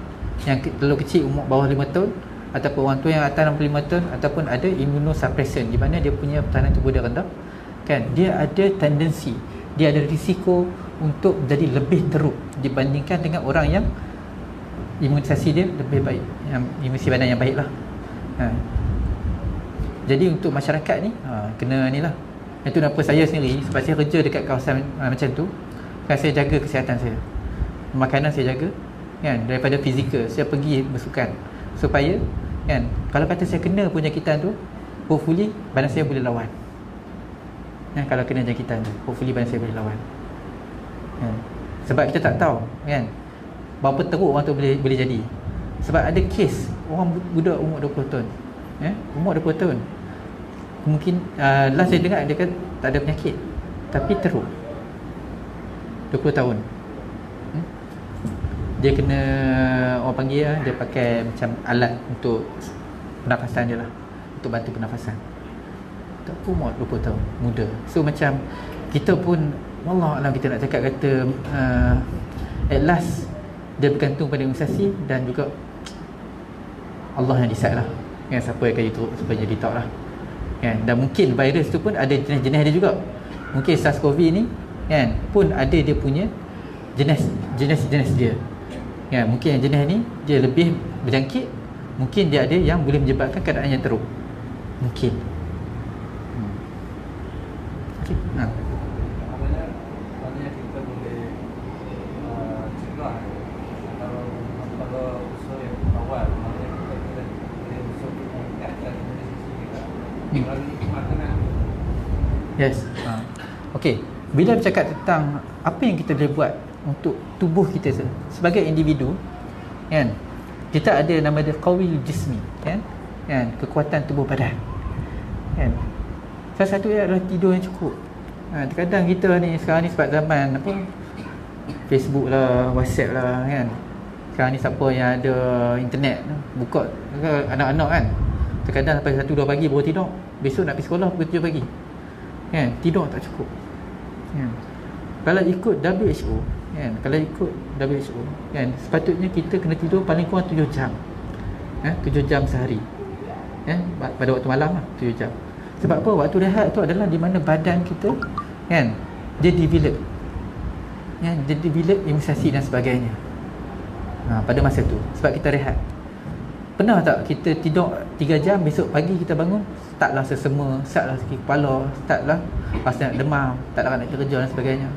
yang terlalu kecil, umur bawah 5 tahun, ataupun orang tua yang atas 65 tahun, ataupun ada immunosuppression di mana dia punya pertahanan tubuh dia rendah kan, dia ada tendensi, dia ada risiko untuk jadi lebih teruk dibandingkan dengan orang yang imunisasi dia lebih baik, yang imunisasi badan yang baik lah. Jadi untuk masyarakat ni kena ni lah. Itu kenapa saya sendiri, sebab saya kerja dekat kawasan macam tu kan, saya jaga kesihatan saya, makanan saya jaga kan, daripada fizikal saya pergi bersukan supaya kan. Kalau kata saya kena penyakitan tu, hopefully badan saya boleh lawan. Kalau kena jangkitan tu, hopefully badan saya boleh lawan. Kan? Sebab kita tak tahu kan berapa teruk orang tu boleh jadi. Sebab ada kes orang budak umur 20 tahun. Umur 20 tahun. Mungkin last saya dengar dia kata tak ada penyakit tapi teruk. 20 tahun. Dia kena orang panggil dia pakai macam alat untuk pernafasan dia lah, untuk bantu pernafasan. Tak pun umur 20 tahun, muda. So macam kita pun wallahualam kita nak cakap kata at last dia bergantung pada imunisasi dan juga Allah yang decide lah kan, siapa yang akan turut supaya jadi tak lah kan. Dan mungkin virus tu pun ada jenis-jenis dia juga. Mungkin SARS-CoV ni kan pun ada dia punya jenis dia kan. Mungkin yang jenis ni dia lebih berjangkit, mungkin dia ada yang boleh menyebabkan keadaan yang teruk, mungkin. Okay. Maknanya kita boleh cegah kalau usaha yang awal, maknanya kita boleh usaha untuk meningkatkan imunisasi kita melalui makanan. Yes. Okey, bila bercakap tentang apa yang kita boleh buat untuk tubuh kita sebagai individu kan, kita ada nama dia qawiyul jismi kan, kekuatan tubuh badan kan. Salah satu adalah tidur yang cukup. Terkadang kita ni sekarang ni sebab zaman apa, Facebook lah, WhatsApp lah kan. Sekarang ni siapa yang ada internet buka anak-anak kan, terkadang sampai 1-2 pagi baru tidur. Besok nak pergi sekolah pukul 7 pagi kan, tidur tak cukup kan. Kalau ikut WHO kan, sepatutnya kita kena tidur paling kurang 7 jam 7 jam sehari pada waktu malam lah, 7 jam. Sebab apa? Waktu rehat tu adalah di mana badan kita kan, dia develop imunisasi dan sebagainya pada masa tu, sebab kita rehat. Pernah tak kita tidur 3 jam, besok pagi kita bangun startlah sesema, startlah sakit kepala, startlah rasa nak demam, taklah nak kerja dan sebagainya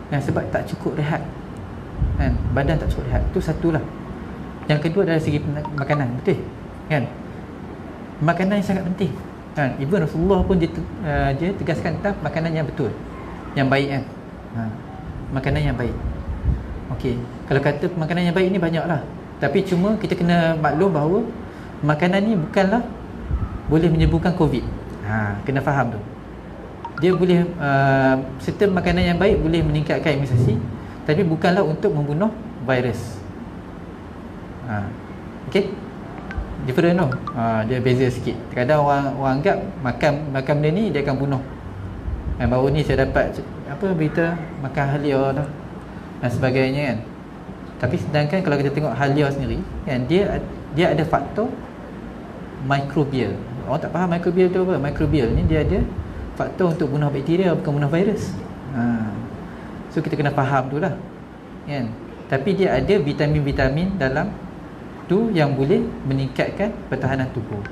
sebab tak cukup rehat kan, badan tak cukup rehat. Itu satulah. Yang kedua dari segi makanan, betul kan, makanan yang sangat penting kan. Even Rasulullah pun dia tegaskan tentang makanan yang betul, yang baik kan. Makanan yang baik. Okey, kalau kata makanan yang baik ni banyak lah, tapi cuma kita kena maklum bahawa makanan ni bukanlah boleh menyembuhkan COVID. Kena faham tu. Dia boleh serta makanan yang baik boleh meningkatkan imunisasi, tapi bukanlah untuk membunuh virus. Okey, different tu. Dia beza sikit. Kadang orang anggap makan benda ni dia akan bunuh. Baru ni saya dapat berita makan halia tu dan sebagainya kan. Tapi sedangkan kalau kita tengok halia sendiri kan, dia ada faktor mikrobial. Orang tak faham mikrobial tu apa. Mikrobial ni dia ada faktor untuk bunuh bakteria, bukan bunuh virus. So kita kena faham tu lah kan. Tapi dia ada vitamin-vitamin dalam tu yang boleh meningkatkan pertahanan tubuh.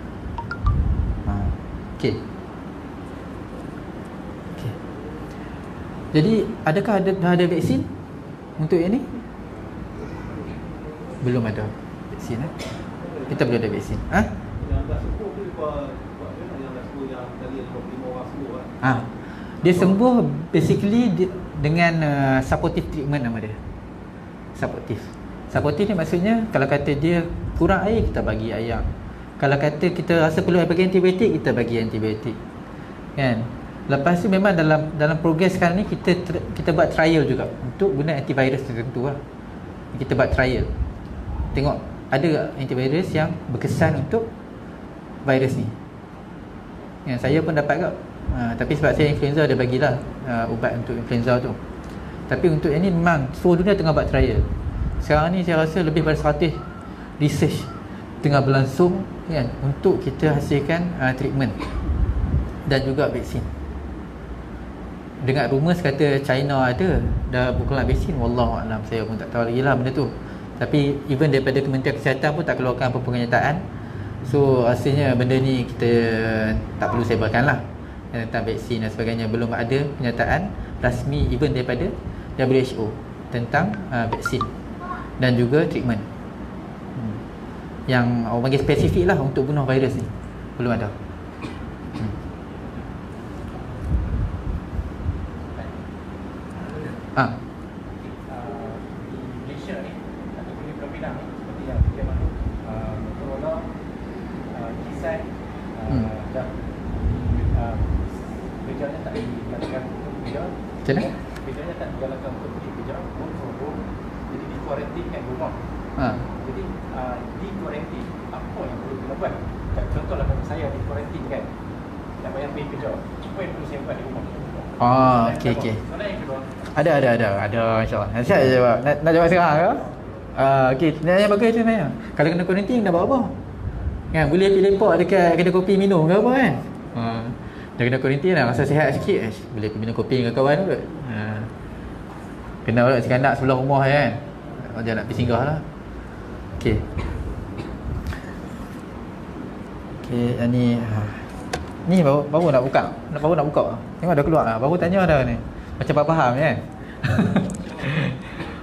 Okey. Jadi adakah dah ada vaksin untuk yang ni? Belum ada vaksin kita belum ada vaksin. Dia sembuh basically dengan supportive treatment nama dia. Supportive ni maksudnya kalau kata dia kurang air, kita bagi air. Kalau kata kita rasa perlu bagi antibiotik, kita bagi antibiotik kan. Lepas tu memang dalam progres sekarang ni kita buat trial juga untuk guna antivirus tertentu lah. Kita buat trial, tengok ada antivirus yang berkesan untuk virus ni. Saya pun dapat kat tapi sebab saya influenza, dia bagilah ubat untuk influenza tu. Tapi untuk yang ni memang seluruh dunia tengah buat trial. Sekarang ni saya rasa lebih daripada 100 research tengah berlangsung kan, untuk kita hasilkan treatment dan juga vaksin. Dengar rumours kata China ada dah bukanlah vaksin, wallahualam saya pun tak tahu lagi lah benda tu. Tapi even daripada Kementerian Kesihatan pun tak keluarkan apa pernyataan. So rasanya benda ni kita tak perlu sebarkan lah tentang vaksin dan sebagainya. Belum ada pernyataan rasmi even daripada WHO tentang vaksin dan juga treatment. yang orang panggil spesifik lah untuk bunuh virus ni. Belum ada. Ah, Di Malaysia ni ataupun di Pulau Pinang ni, seperti yang kita maklum, Motorola, Kisai dah kerjanya tak digalakkan untuk bekerja. macam mana? Kerjanya tak digalakkan untuk pergi kerja, work from home. Jadi di kuarantin kat rumah. Jadi di kuarantin, apa yang perlu kita buat? Contohlah kalau saya di kuarantin kan, tak payah pergi kerja, apa yang perlu saya buat di rumah? Okey. Soalan yang kedua, Ada insya-Allah. Siap je jawab. Nak jawab sekarang ke? Okey, yang bagus tu sebenarnya. Kalau kena kuarantin nak buat apa? Kan boleh pergi lepak dekat kedai kopi minum ke apa kan? Dah kena kuarantin lah, rasa sihat sikit. Boleh pergi minum kopi dengan kawan tu. Kena pula si kanak sebelah rumah kan. Jangan nak pergi singgah lah. Okey. Okey, ni baru nak buka. Tengok dah keluar lah. Baru tanya dah ni. Macam faham kan?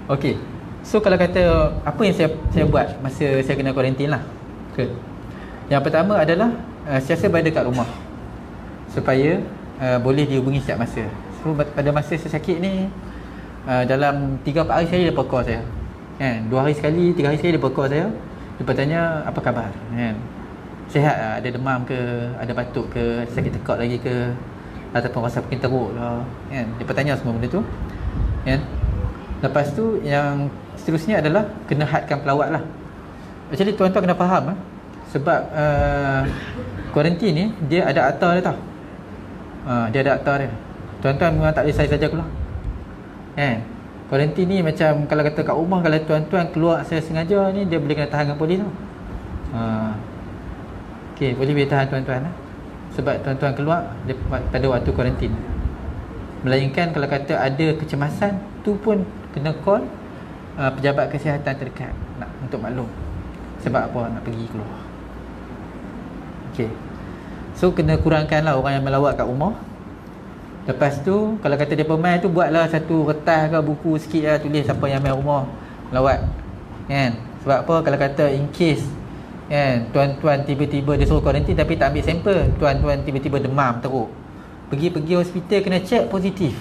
Okey. So kalau kata apa yang saya buat masa saya kena kuarantin lah. Okay. Yang pertama adalah sentiasa berada kat rumah supaya boleh dihubungi setiap masa. So pada masa saya sakit ni dalam 3-4 hari sekali dia call saya. Kan? 2 hari sekali, 3 hari sekali dia call saya. Dia bertanya apa khabar kan? Sihat lah, ada demam ke, ada batuk ke, sakit tekak lagi ke, ataupun rasa makin teruk lah kan? Dia bertanya semua benda tu kan? Lepas tu yang seterusnya adalah kena hadkan pelawat lah. Actually tuan-tuan kena faham sebab kuarantin ni dia ada akta dia tau. Dia ada akta dia. Tuan-tuan memang tak boleh saja keluar kan? Kuarantin ni macam kalau kata kat rumah, kalau tuan-tuan keluar saya sengaja ni, dia boleh kena tahan dengan polis tau. Okey, boleh tahan tuan-tuan sebab tuan-tuan keluar pada waktu kuarantin. Melainkan kalau kata ada kecemasan, tu pun kena call pejabat kesihatan terdekat untuk maklum sebab apa nak pergi keluar. Okey. So kena kurangkanlah orang yang melawat kat rumah. Lepas tu kalau kata dia pemain tu, buatlah satu kertas ke buku sikit lah, tulis siapa yang main rumah melawat kan. Sebab apa, kalau kata in case kan, tuan-tuan tiba-tiba dia suruh kuarantin tapi tak ambil sampel, tuan-tuan tiba-tiba demam teruk, pergi hospital kena check positif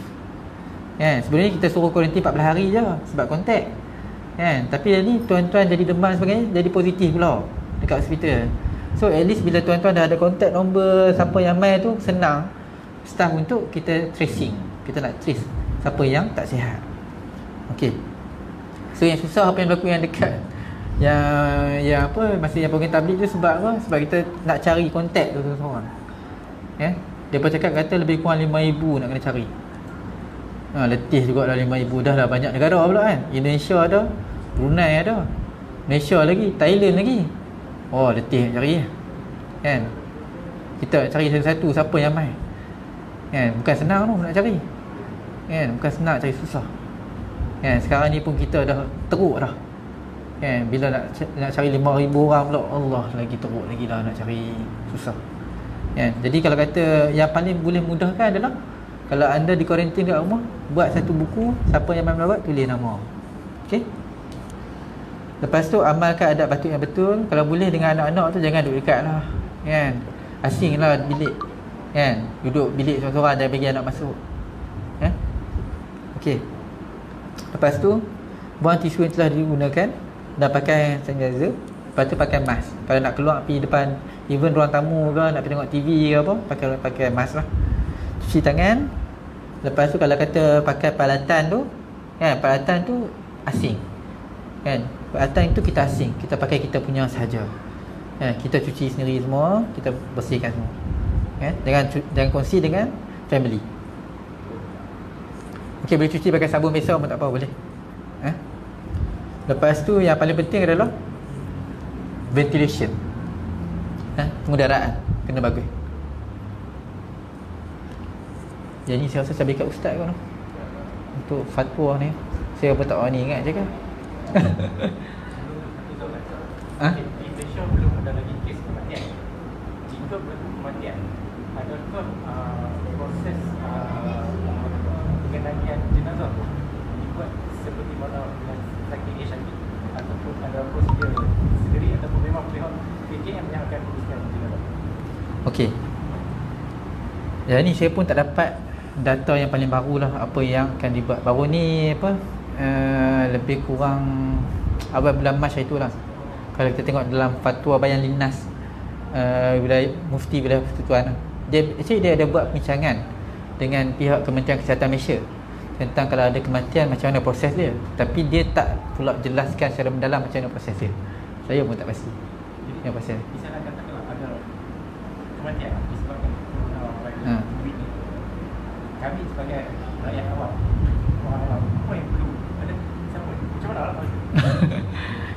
kan. Sebenarnya kita suruh kuarantin 14 hari je sebab kontak kan, tapi ni tuan-tuan jadi demam sebagainya, jadi positif pula dekat hospital. So at least bila tuan-tuan dah ada kontak nombor siapa yang main tu, senang staff untuk kita tracing. Kita nak trace siapa yang tak sihat. Okey. So yang susah apa yang berlaku yang dekat yang apa masa yang program tabligh tu, sebab apa? Sebab kita nak cari kontak tu seorang. Ya. Depa cakap kata lebih kurang 5,000 nak kena cari. Letih jugalah 5,000, dah banyak negara pula kan. Indonesia ada, Brunei ada, Malaysia lagi, Thailand lagi. Oh, letih nak cari kan. Kita cari satu-satu siapa yang main. Kan, bukan senang tu nak cari. Kan, bukan senang cari, susah. Kan, sekarang ni pun kita dah teruk dah. Kan, bila nak cari 5,000 orang pula, Allah, lagi teruk lagi dah nak cari, susah. Kan, jadi kalau kata yang paling boleh mudahkan adalah kalau anda di kuarantin kat rumah, buat satu buku, siapa yang main melawat, tulis nama. Okey. Lepas tu amalkan adab batuk yang betul. Kalau boleh dengan anak-anak tu jangan duduk dekat lah kan, asing lah bilik kan, duduk bilik seorang-seorang, jangan bagi anak masuk kan. Okey. Lepas tu buang tisu yang telah digunakan dan pakai sanitizer. Lepas tu pakai mask. Kalau nak keluar pergi depan even ruang tamu ke, nak pergi tengok TV ke apa, pakai mask lah. Cuci tangan. Lepas tu kalau kata pakai peralatan tu kan, peralatan tu asing kan, peralatan itu kita asing, kita pakai kita punya sahaja kan, kita cuci sendiri semua, kita bersihkan semua kan, jangan kongsi dengan family. Okey, boleh cuci pakai sabun biasa pun tak apa, boleh. Lepas tu yang paling penting adalah ventilation. Pengudaraan kena bagus. Jadi saya rasa saya berikan ustaz kau untuk fatwa ni. Saya pun tak berani ingat je kan. Di Malaysia belum ada lagi kes kematian. Jika berlaku kematian, adakah proses pengenalian jenazah dibuat seperti mana dengan sakit HIV ataupun ada prosedur sendiri, ataupun memang boleh KKM yang akan uruskan juga. Okey. Ya, ni saya pun tak dapat data yang paling baru lah, apa yang akan dibuat. Baru ni apa, lebih kurang awal bulan Mac itulah. Kalau kita tengok dalam fatwa Bayan Linnas, wilayah Mufti Wilayah Persekutuan, dia ada buat perbincangan dengan pihak Kementerian Kesihatan Malaysia tentang kalau ada kematian macam mana proses dia, tapi dia tak pula jelaskan secara mendalam macam mana proses dia. Saya pun tak pasti yang pasal. Misalnya katakanlah ada kematian disebabkan COVID ni, kami sebagai rakyat awam, orang awam, apa yang perlu ada, siapa, macam mana lah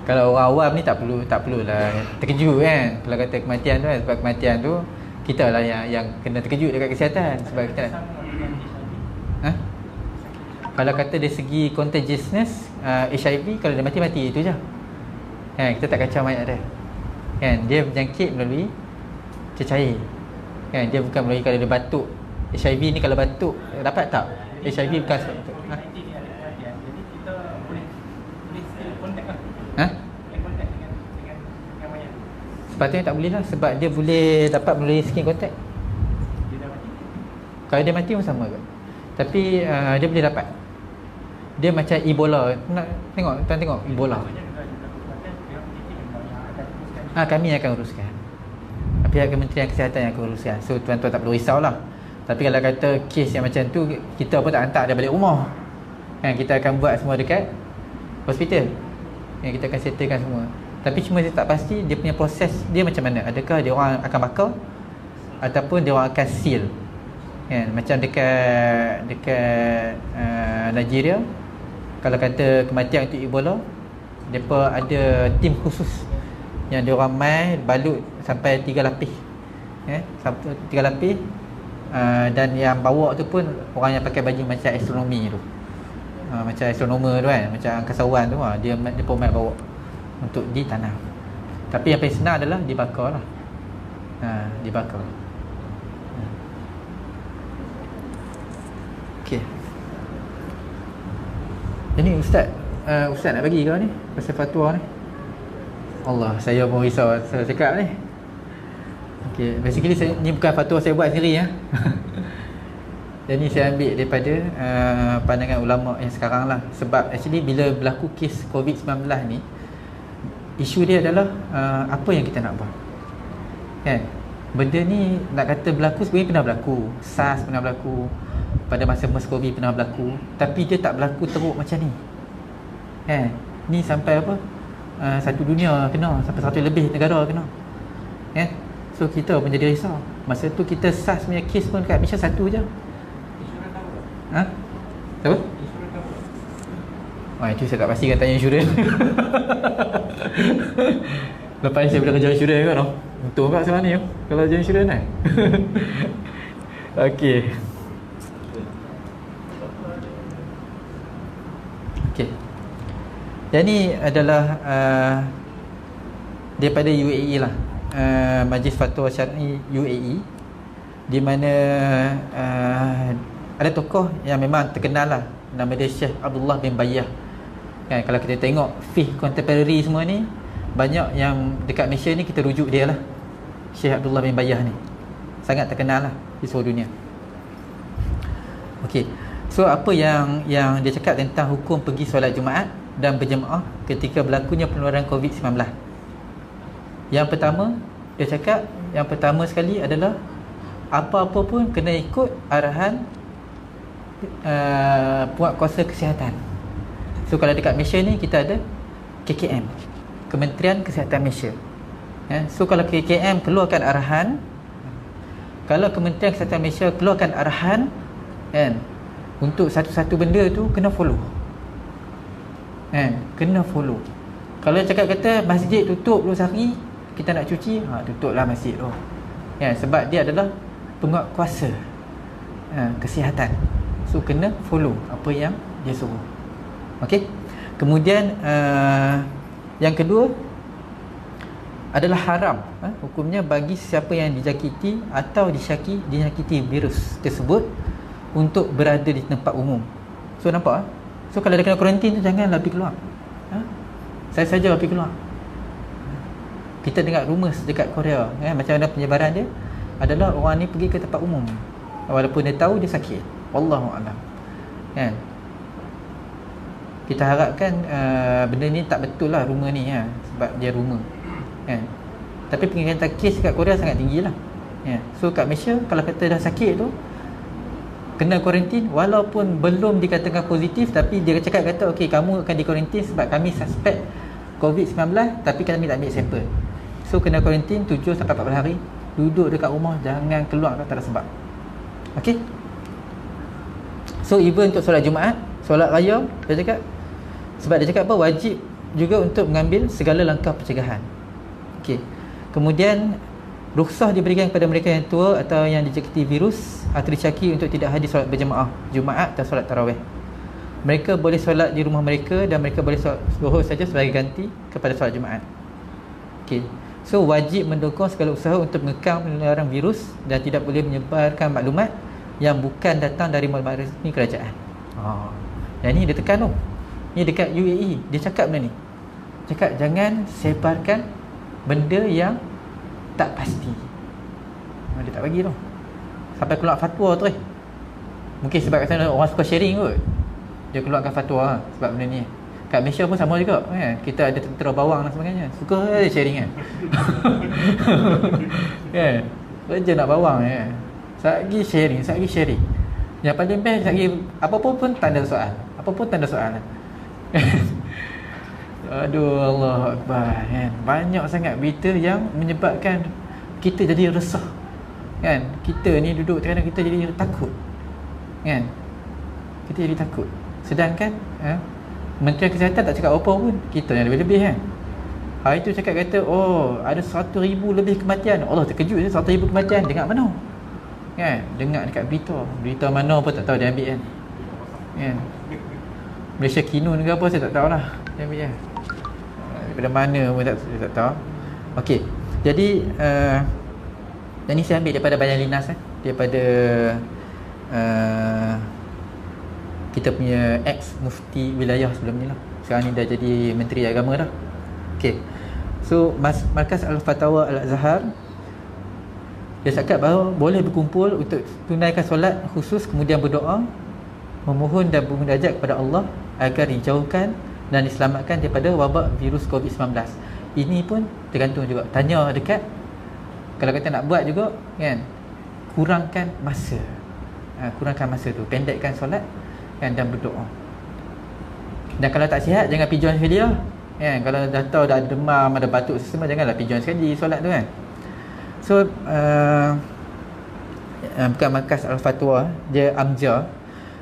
Kalau orang awam ni tak perlulah terkejut kan. Kalau kata kematian tu kan, sebab kematian tu kita lah yang kena terkejut dekat kesihatan, sebab kita kalau kata dari segi contagiousness, HIV kalau dia mati itu je kan, kita tak kacau mayat dia kan. Dia berjangkit melalui cecair kan, dia bukan melalui kalau dia batuk. HIV ni kalau batuk dapat tak? HIV bukan sebab batuk. Jadi kita boleh still contact lah. Boleh contact dengan mayat. Sepatutnya tak boleh lah, sebab dia boleh dapat melalui skin contact. Dia dah mati. Kalau dia mati pun sama ke, tapi dia boleh dapat. Dia macam Ebola. Nak tengok, tuan tengok Ebola. Kami akan uruskan. Pihak Kementerian Kesihatan yang akan uruskan. So tuan-tuan tak perlu risaulah. Tapi kalau kata kes yang macam tu, kita pun tak hantar dia balik rumah kan, kita akan buat semua dekat hospital yang kita akan settlekan semua. Tapi cuma saya tak pasti dia punya proses dia macam mana. Adakah dia orang akan bakar ataupun dia orang akan seal kan, macam dekat Nigeria. Kalau kata kematian untuk Ebola, mereka ada tim khusus yang dia orang mai balut sampai 3 lapis sampai 3 lapis, dan yang bawa tu pun orang yang pakai baju macam astronomi tu, macam astronomer tu kan, macam angkasawan tu, dia pun mai bawa untuk ditanam. Tapi yang paling senang adalah dibakar lah. Dibakar. Okey. Jadi Ustaz nak bagi kau ni pasal fatwa ni. Allah, saya pun risau saya cakap ni. Okey, basically ni bukan fatwa saya buat sendiri ya. Jadi saya ambil daripada pandangan ulama yang sekarang lah. Sebab actually bila berlaku kes COVID-19 ni, isu dia adalah apa yang kita nak buat kan. Benda ni nak kata berlaku, sebenarnya pernah berlaku. SARS pernah berlaku, pada masa MERS-CoV pernah berlaku, tapi dia tak berlaku teruk macam ni kan. Ni sampai apa, satu dunia kena, sampai 100 lebih negara kena kan. So kita pun jadi risau. Masa tu kita SARS punya kes pun kat Malaysia satu je. Insurans tahu Apa? tak? Insurans tahu tak? Itu saya tak pastikan tanya insurans. Lepas ni saya boleh kerja insurans kan. Untung kat sekarang ni kalau kerja insurans kan. Okey. Okey. Yang ni adalah daripada UAE lah, Majlis Fatwa Syar'i UAE, di mana ada tokoh yang memang terkenal lah, nama dia Syekh Abdullah bin Bayyah kan. Kalau kita tengok fiqh contemporary semua ni, banyak yang dekat Malaysia ni kita rujuk dia lah. Syekh Abdullah bin Bayyah ni sangat terkenal lah di seluruh dunia. Okey. So apa yang dia cakap tentang hukum pergi solat Jumaat dan berjemaah ketika berlakunya penularan COVID-19. Yang pertama, dia cakap yang pertama sekali adalah apa-apa pun kena ikut arahan penguatkuasa kesihatan. So kalau dekat Malaysia ni kita ada KKM, Kementerian Kesihatan Malaysia. So kalau KKM keluarkan arahan, kalau Kementerian Kesihatan Malaysia keluarkan arahan kan, untuk satu-satu benda tu kena follow kan, kena follow. Kalau cakap kata masjid tutup 2 hari, kita nak cuci, tutuplah masjid tu kan, sebab dia adalah penguatkuasa kesihatan. So kena follow apa yang dia suruh. Okey. Kemudian yang kedua adalah haram hukumnya bagi siapa yang dijangkiti atau dijangkiti virus tersebut untuk berada di tempat umum. So nampak so kalau dia kena kuarantin tu janganlah pergi keluar. Saya saja pergi keluar. kita dengar rumours dekat Korea kan, macam mana penyebaran dia adalah orang ni pergi ke tempat umum walaupun dia tahu dia sakit. Wallahu a'lam. Kan? Kita harapkan benda ni tak betul lah rumor ni ya, sebab dia rumor. Kan? Tapi peningkatan kes kat Korea sangat tinggi lah. Ya. So kat Malaysia kalau kata dah sakit tu kena kuarantin walaupun belum dikatakan positif, tapi dia cakap kata okey kamu akan dikuarantin sebab kami suspek COVID-19 tapi kami tak ambil sampel. So kena kuarantin 7 sampai 14 hari. Duduk dekat rumah, jangan keluar kalau tak ada sebab. Okey. So even untuk solat Jumaat, solat raya, dia cakap sebab dia cakap apa, wajib juga untuk mengambil segala langkah pencegahan. Okey. Kemudian rukhsah diberikan kepada mereka yang tua atau yang dijangkiti virus atau disyaki untuk tidak hadir solat berjemaah Jumaat atau solat tarawih. Mereka boleh solat di rumah mereka dan mereka boleh solat zuhur saja sebagai ganti kepada solat Jumaat. Okey. So wajib mendukung segala usaha untuk mengekang penularan virus dan tidak boleh menyebarkan maklumat yang bukan datang dari maklumat resmi kerajaan. Yang ni dia tekan tu. Ni dekat UAE dia cakap benda ni. Cakap jangan sebarkan benda yang tak pasti. Dia tak bagi tu. Sampai keluar fatwa tu Mungkin sebab kat sana orang suka sharing kot. Dia keluarkan fatwa sebab benda ni. Kat Malaysia pun sama juga kan. Kita ada tentera bawang dan sebagainya. Suka sharing kan. Kan? Kerja nak bawang kan. Satgi sharing. Yang paling best satgi apa-apa pun tanda soal. Aduh, Allah Akbar kan. Banyak sangat berita yang menyebabkan kita jadi resah kan. Kita ni duduk kadang kita jadi takut kan. Kita jadi takut. Sedangkan Menteri Kesihatan tak cakap apa pun, kita yang lebih-lebih kan. Hari tu cakap kata ada 100,000 lebih kematian. Allah terkejut je, 100,000 kematian. Dengar mana kan? Dengar dekat berita mana pun tak tahu dia ambil kan. Malaysia Kinun ke apa saya tak tahulah dia ambil daripada mana pun saya tak tahu. Okey. Jadi dan ni saya ambil daripada Bayan Linas daripada kita punya ex-mufti wilayah sebelum ni lah. Sekarang ni dah jadi Menteri Agama dah. Okey. So Markas Al-Fatawa Al-Azhar dia cakap bahawa boleh berkumpul untuk tunaikan solat khusus, kemudian berdoa, memohon dan bermunajat kepada Allah agar dijauhkan dan diselamatkan daripada wabak virus COVID-19. Ini pun tergantung juga. Tanya dekat, kalau kata nak buat juga kan, kurangkan masa. Kurangkan masa tu, pendekkan solat kan, dan berdoa. Dan kalau tak sihat jangan pergi join sekali lah kan. Kalau dah tahu dah ada demam, ada batuk semua, janganlah pergi join sekali solat tu kan. So bukan Markas Al-Fatwa, dia Amja.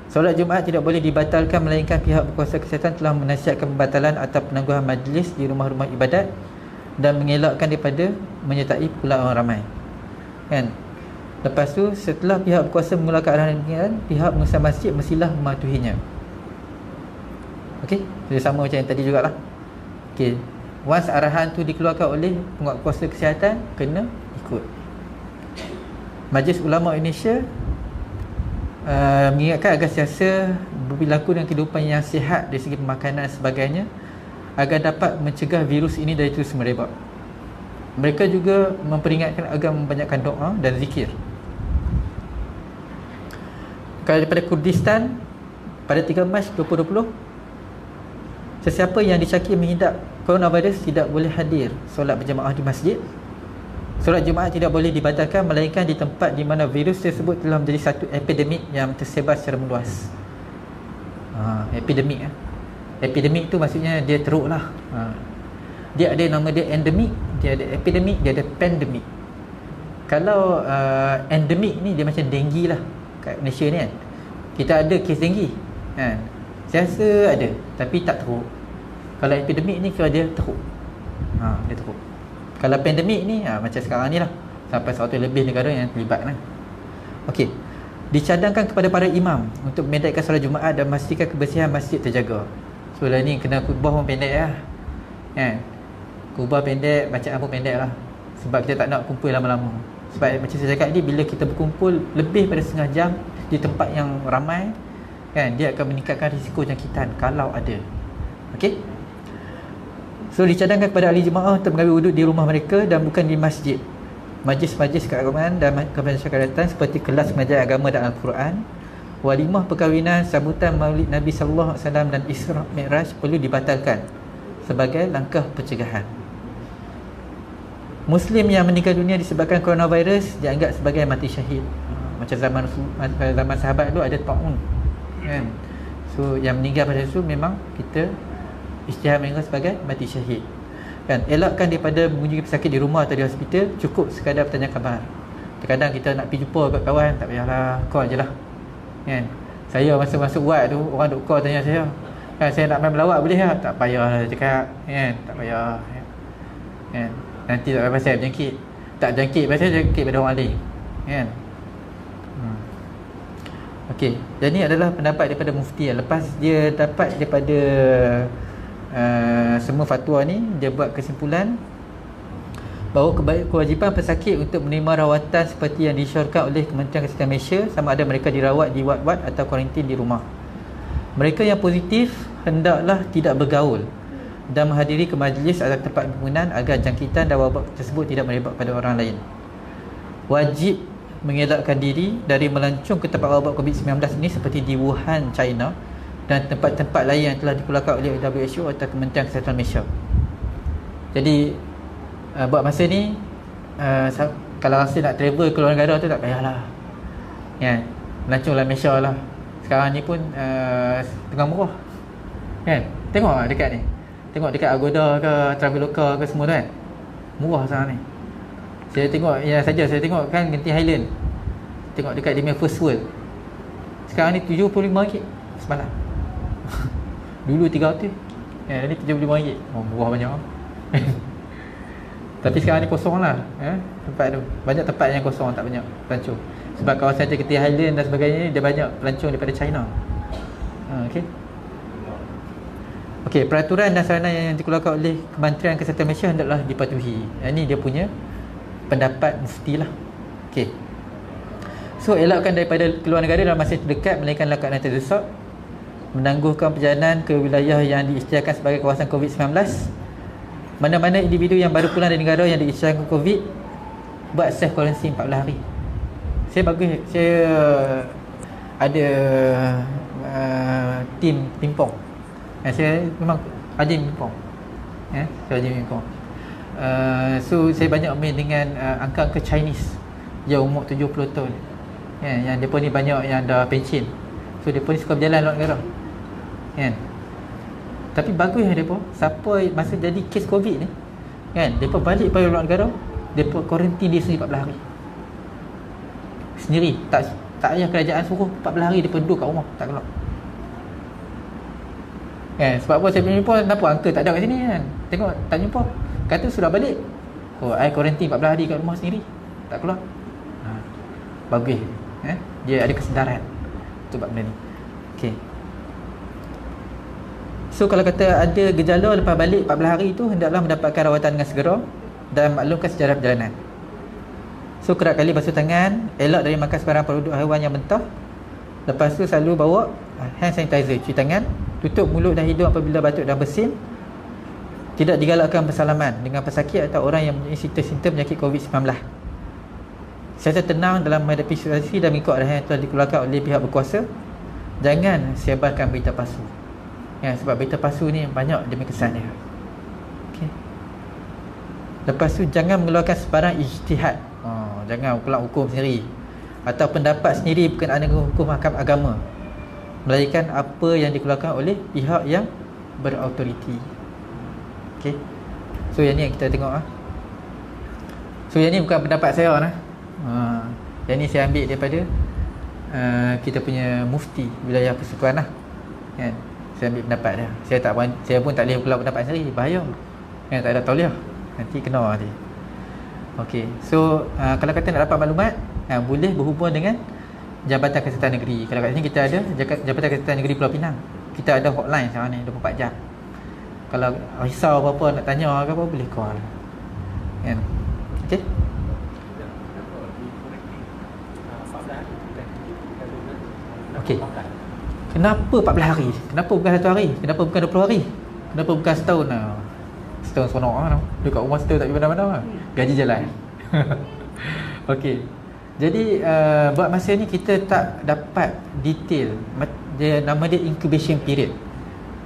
Solat Jumaat tidak boleh dibatalkan melainkan pihak berkuasa kesihatan telah menasihatkan pembatalan atau penangguhan majlis di rumah-rumah ibadat dan mengelakkan daripada menyertai pula orang ramai kan. Lepas tu setelah pihak berkuasa mengeluarkan arahan ini, pihak pengusaha masjid mestilah mematuhinya. Okey, jadi sama macam yang tadi jugalah. Okey, once arahan tu dikeluarkan oleh penguasa kesihatan, kena ikut. Majlis Ulama Indonesia mengingatkan agar sentiasa berlaku dengan kehidupan yang sihat dari segi pemakanan dan sebagainya agar dapat mencegah virus ini dari terus merebak. Mereka juga memperingatkan agar membanyakkan doa dan zikir. Kalau daripada Kurdistan pada 3 Mac 2020, sesiapa yang disyaki menghidap coronavirus tidak boleh hadir solat berjemaah di masjid. Solat Jumaat tidak boleh dibatalkan melainkan di tempat di mana virus tersebut telah menjadi satu epidemik yang tersebar secara meluas. Epidemik epidemik tu maksudnya dia teruk lah. Dia ada nama dia endemik, dia ada epidemik, dia ada pandemik. Kalau endemik ni dia macam denggi lah kat Malaysia ni kan. Kita ada kes denggi kan, saya rasa ada tapi tak teruk. Kalau epidemik ni kalau dia teruk, dia teruk. Kalau pandemik ni macam sekarang ni lah, sampai 100 lebih negara yang terlibat kan. Okey, dicadangkan kepada para imam untuk memendekkan solat Jumaat dan memastikan kebersihan masjid terjaga. So lah ni kena khutbah pun pendek lah kan. Khutbah pendek, bacaan pun pendek lah, sebab kita tak nak kumpul lama-lama. Sebab macam saya cakap tadi, bila kita berkumpul lebih pada setengah jam di tempat yang ramai kan, dia akan meningkatkan risiko jangkitan kalau ada. Okey. So dicadangkan kepada ahli jemaah untuk mengambil wuduk di rumah mereka dan bukan di masjid. Majlis-majlis keagamaan dan kemasyarakatan seperti kelas mengajar agama dan Al-Quran, walimah perkahwinan, sambutan Maulid Nabi sallallahu alaihi wasallam dan Isra Mi'raj perlu dibatalkan sebagai langkah pencegahan. Muslim yang meninggal dunia disebabkan coronavirus dianggap sebagai mati syahid. Macam zaman sahabat dulu ada ta'un, kan? So yang meninggal pada itu memang kita isytihad menganggap sebagai mati syahid, kan? Elakkan daripada mengunjungi pesakit di rumah atau di hospital, cukup sekadar bertanya khabar. Terkadang kita nak pergi jumpa kat kawan, tak payahlah, call je lah, kan? Saya masa masuk ward tu, orang duk call tanya saya, kan, saya nak main melawat boleh tak? Tak payahlah cakap, kan? Tak payah, kan? Nanti tak payah pasal berjangkit. Tak jangkit pasal jangkit pada orang lain, kan? Okey, jadi ini adalah pendapat daripada mufti. Lepas dia dapat daripada semua fatwa ni, dia buat kesimpulan bahawa kewajipan pesakit untuk menerima rawatan seperti yang disyorkan oleh Kementerian Kesihatan Malaysia, sama ada mereka dirawat di ward-ward atau kuarantin di rumah. Mereka yang positif hendaklah tidak bergaul dan menghadiri ke majlis atau tempat kerumunan agar jangkitan dan wabak tersebut tidak merebak pada orang lain. Wajib mengelakkan diri dari melancung ke tempat wabak COVID-19 ini seperti di Wuhan, China dan tempat-tempat lain yang telah dikeluarkan oleh WHO atau Kementerian Kesihatan Malaysia. Jadi buat masa ni kalau rasa nak travel ke luar negara tu tak payahlah, kan? Melanconglah Malaysia lah. Sekarang ni pun tengah murah, kan? Tengok dekat ni, tengok dekat Agoda ke Traveloka ke semua tu, kan? Murah sekarang ni. Saya tengok saja saya tengok kan Genting Highland. Tengok dekat dia punya First World. Sekarang ni RM75 semalam. Dulu RM300. Ni RM75. Oh, murah banyak. Tapi sekarang ni kosong lah, tempat tu. Banyak tempat yang kosong, tak banyak pelancong. Sebab kawasan Genting Highland dan sebagainya ni dia banyak pelancong daripada China. Okey. Okey, peraturan dan saranan yang dikeluarkan oleh Kementerian Kesihatan Malaysia hendaklah dipatuhi. Ini dia punya pendapat mufti lah. Okey. So elakkan daripada keluar negara dalam masa terdekat melainkan dalam keadaan terdesak. Menangguhkan perjalanan ke wilayah yang diisytiharkan sebagai kawasan COVID-19. Mana-mana individu yang baru pulang dari negara yang diisytiharkan COVID buat self quarantine 14 hari. Saya bagus, saya ada tim pingpong. Saya memang rajin pingpong. Saya rajin pingpong. So saya banyak main dengan angka-angka Chinese yang umur 70 tahun, yang mereka ni banyak yang dah pension. So mereka ni suka berjalan luar negara, kan? Tapi bagus mereka, siapa masa jadi kes COVID ni, kan, mereka balik pada luar negara, mereka kuarantin diri sendiri 14 hari sendiri. Tak payah kerajaan suruh 14 hari mereka duduk kat rumah, tak keluar, kan? Sebab apa saya jumpa, kenapa angka tak ada kat sini, kan? Tengok, tak jumpa. Kata sudah balik. Oh, I kuarantin 14 hari kat rumah sendiri, tak keluar. Bagus. Dia ada kesedaran untuk buat benda ni. Okey. So kalau kata ada gejala lepas balik 14 hari itu, hendaklah mendapatkan rawatan dengan segera dan maklumkan sejarah perjalanan. So kerap kali basuh tangan, elak dari makan sebarang produk haiwan yang mentah. Lepas tu selalu bawa hand sanitizer, cuci tangan, tutup mulut dan hidung apabila batuk dan bersin. Tidak digalakkan bersalaman dengan pesakit atau orang yang mempunyai simptom-simptom penyakit COVID-19. Siasa tenang dalam menghadapi situasi dan mengikut arahan yang telah dikeluarkan oleh pihak berkuasa. Jangan sebarkan berita palsu, ya, sebab berita palsu ni banyak demi kesan dia. Okay. Lepas tu jangan mengeluarkan sebarang ijtihad. Jangan pula hukum sendiri atau pendapat sendiri berkenaan dengan hukum mahkamah agama, melainkan apa yang dikeluarkan oleh pihak yang berautoriti. Okay. So yang ni yang kita tengok. So yang ni bukan pendapat saya lah. Yang ni saya ambil daripada kita punya mufti wilayah Persekutuan lah, kan? Saya ambil pendapat dia. Saya pun tak boleh keluar pendapat sendiri, bahaya, kan? Tak ada tauliah, nanti kena nanti. Okey. So kalau kata nak dapat maklumat, boleh berhubung dengan Jabatan Kesihatan Negeri. Kalau kat sini kita ada Jabatan Kesihatan Negeri Pulau Pinang. Kita ada hotline sekarang ni 24 jam. Kalau risau apa-apa nak tanya ke apa, boleh call, kan? Okey. Okey. Kenapa 14 hari? Kenapa bukan 1 hari? Kenapa bukan 20 hari? Kenapa bukan setahun? setahun seronok lah. Dekat rumah setahun tak pergi mana-mana lah. Gaji jalan. Okey. Jadi buat masa ni kita tak dapat detail. Nama dia incubation period.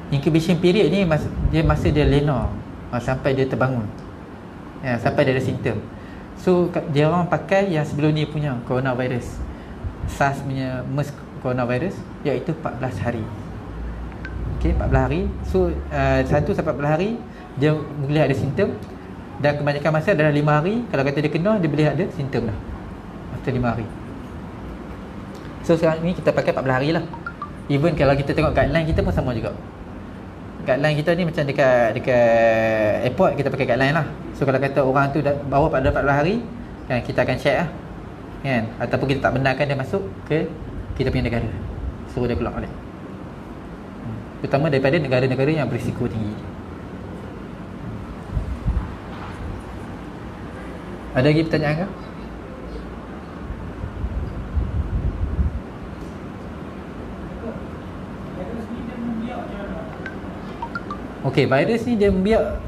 Incubation period ni masa dia lena sampai dia terbangun. Sampai dia ada simptom. So dia orang pakai yang sebelum ni punya coronavirus, SARS punya MERS coronavirus, iaitu 14 hari. Okey, 14 hari. So 1 sampai 14 hari dia boleh ada simptom, dan kebanyakan masa dalam 5 hari kalau kata dia kena, dia boleh ada simptom dah after 5 hari. So sekarang ni kita pakai 14 hari lah. Even kalau kita tengok guideline kita pun sama juga. Guideline kita ni macam dekat airport kita pakai guideline lah. So kalau kata orang tu dah bawa pada 14 hari kan, kita akan check lah kan, ataupun kita tak benarkan dia masuk ke kita punya negara, suruh dia keluar balik. Terutama daripada negara-negara yang berisiko tinggi. Ada lagi pertanyaan ke? Okey, virus ni dia membiak.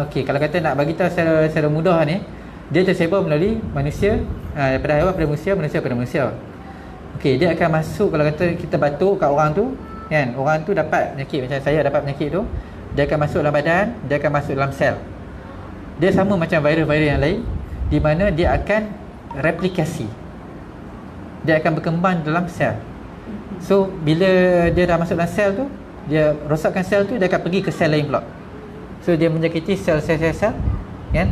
Okey, kalau kata nak bagi tahu secara mudah ni, dia tersebar melalui manusia, daripada haiwan pada manusia, manusia pada manusia. Okey, dia akan masuk kalau kata kita batuk kat orang tu, kan? Orang tu dapat penyakit, macam saya dapat penyakit tu, dia akan masuk dalam badan, dia akan masuk dalam sel. Dia sama macam virus-virus yang lain, di mana dia akan replikasi. Dia akan berkembang dalam sel. So bila dia dah masuk dalam sel tu, dia rosakkan sel tu, dia akan pergi ke sel lain pula. So dia menjangkiti sel-sel kan?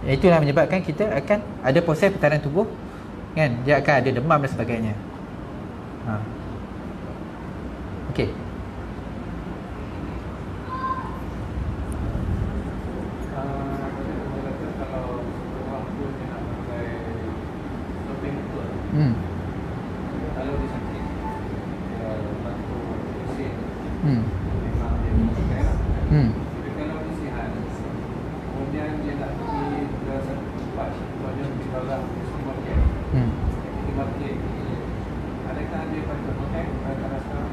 Itulah menyebabkan kita akan ada proses pertahanan tubuh kan? Dia akan ada demam dan sebagainya. Okey. Kalau orang tu dia nak pakai topeng betul, kalau dia sakit, dia bantu mesin, memang dia pakai lah. Tapi kalau dia sihat, kemudian dia nak pergi ke satu tempat, contohnya pergi dalam supermarket, adakah dia patut pakai keadaan sekarang?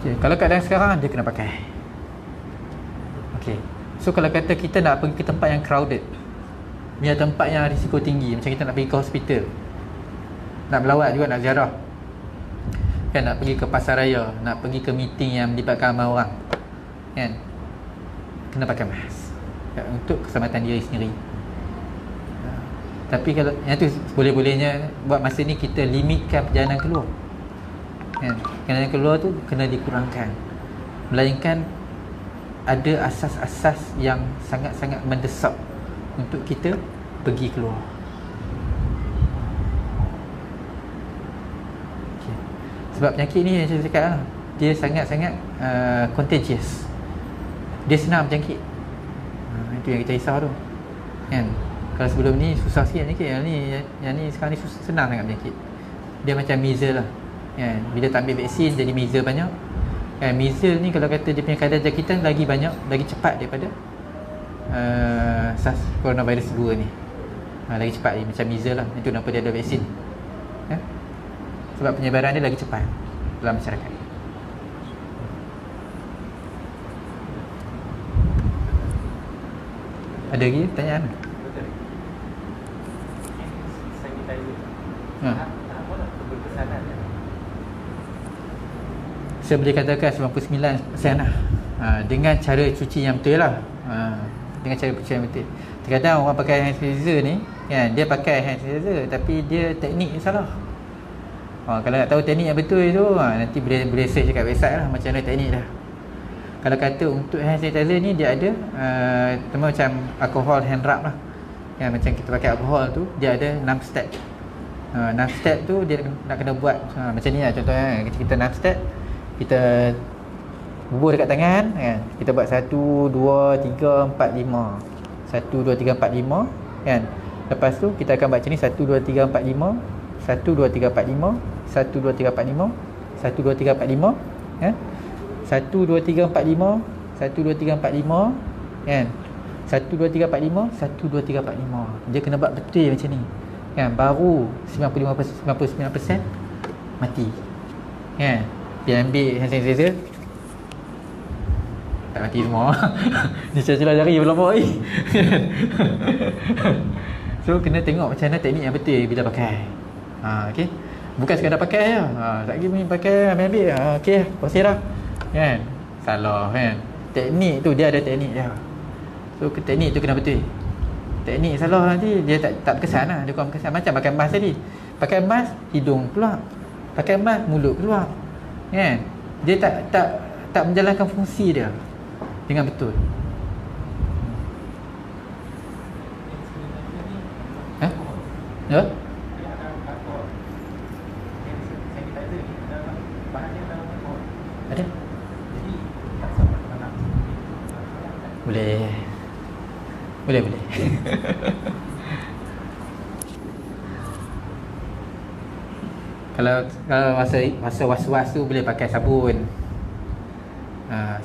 Okay, kalau keadaan sekarang dia kena pakai. Okey. So kalau kata kita nak pergi ke tempat yang crowded, punya tempat yang risiko tinggi, macam kita nak pergi ke hospital, nak melawat juga, nak ziarah kan, nak pergi ke pasar raya, nak pergi ke meeting yang melibatkan ramai orang kan, kena pakai mask untuk keselamatan diri sendiri. Tapi kalau yang tu boleh-bolehnya buat masa ni kita limitkan perjalanan keluar kan. Perjalanan keluar tu kena dikurangkan, melainkan ada asas-asas yang sangat-sangat mendesak untuk kita pergi keluar. Okay. Sebab penyakit ni yang saya cakap lah, dia sangat-sangat contagious. Dia senang berjangkit. Itu yang kita risau tu kan. Kalau sebelum ni susah sikit penyakit, yang ni sekarang ni senang sangat berjangkit. Dia macam measles lah kan. Bila tak ambil vaksin jadi measles banyak kan. Measles ni kalau kata dia punya kadar jangkitan lagi banyak, lagi cepat daripada SARS coronavirus 2 ni. Lagi cepat dia, macam measles lah. Itu kenapa dia ada vaksin kan? Sebab penyebaran dia lagi cepat dalam masyarakat. Ada lagi pertanyaan? Saya boleh katakan 99% lah. Dengan cara cuci yang betul lah. Dengan cara cuci yang betul. Terkadang orang pakai hand sanitizer ni kan, dia pakai hand sanitizer tapi dia teknik yang salah. Kalau nak tahu teknik yang betul tu, nanti boleh search dekat website lah macam mana teknik dah. Kalau kata untuk hand sanitizer ni dia ada macam alcohol hand rub lah kan, macam kita pakai alcohol tu dia ada 6 step. 6 step tu dia nak kena buat macam ni lah contohnya. Kita 6 step, kita bubur dekat tangan kan, kita buat 1, 2, 3, 4, 5 1, 2, 3, 4, 5 kan. Lepas tu kita akan buat macam ni 1, 2, 3, 4, 5 1, 2, 3, 4, 5 1, 2, 3, 4, 5 1, 2, 3, 4, 5 kan. 1, 2, 3, 4, 5 1, 2, 3, 4, 5 kan. 1, 2, 3, 4, 5 1, 2, 3, 4, 5. Dia kena buat betul macam ni kan, baru 99% mati kan. Dia ambil hand sanitizer tak mati semua. Dia celah jari belum lagi. So kena tengok macam mana teknik yang betul bila pakai. Okey. Bukan sekadar pakai je. Tak lagi main pakai ambil. Okey, pasir dah. Kan? Salah kan. Teknik tu dia ada teknik dia. So teknik tu kena betul. Teknik salah nanti dia tak berkesan lah. Dia kurang berkesan. Macam pakai mask tadi. Pakai mask hidung keluar. Pakai mask mulut keluar. Kan? Dia tak menjalankan fungsi dia dengan betul. Ya? Ada? Boleh. Kalau masa was-was tu boleh pakai sabun.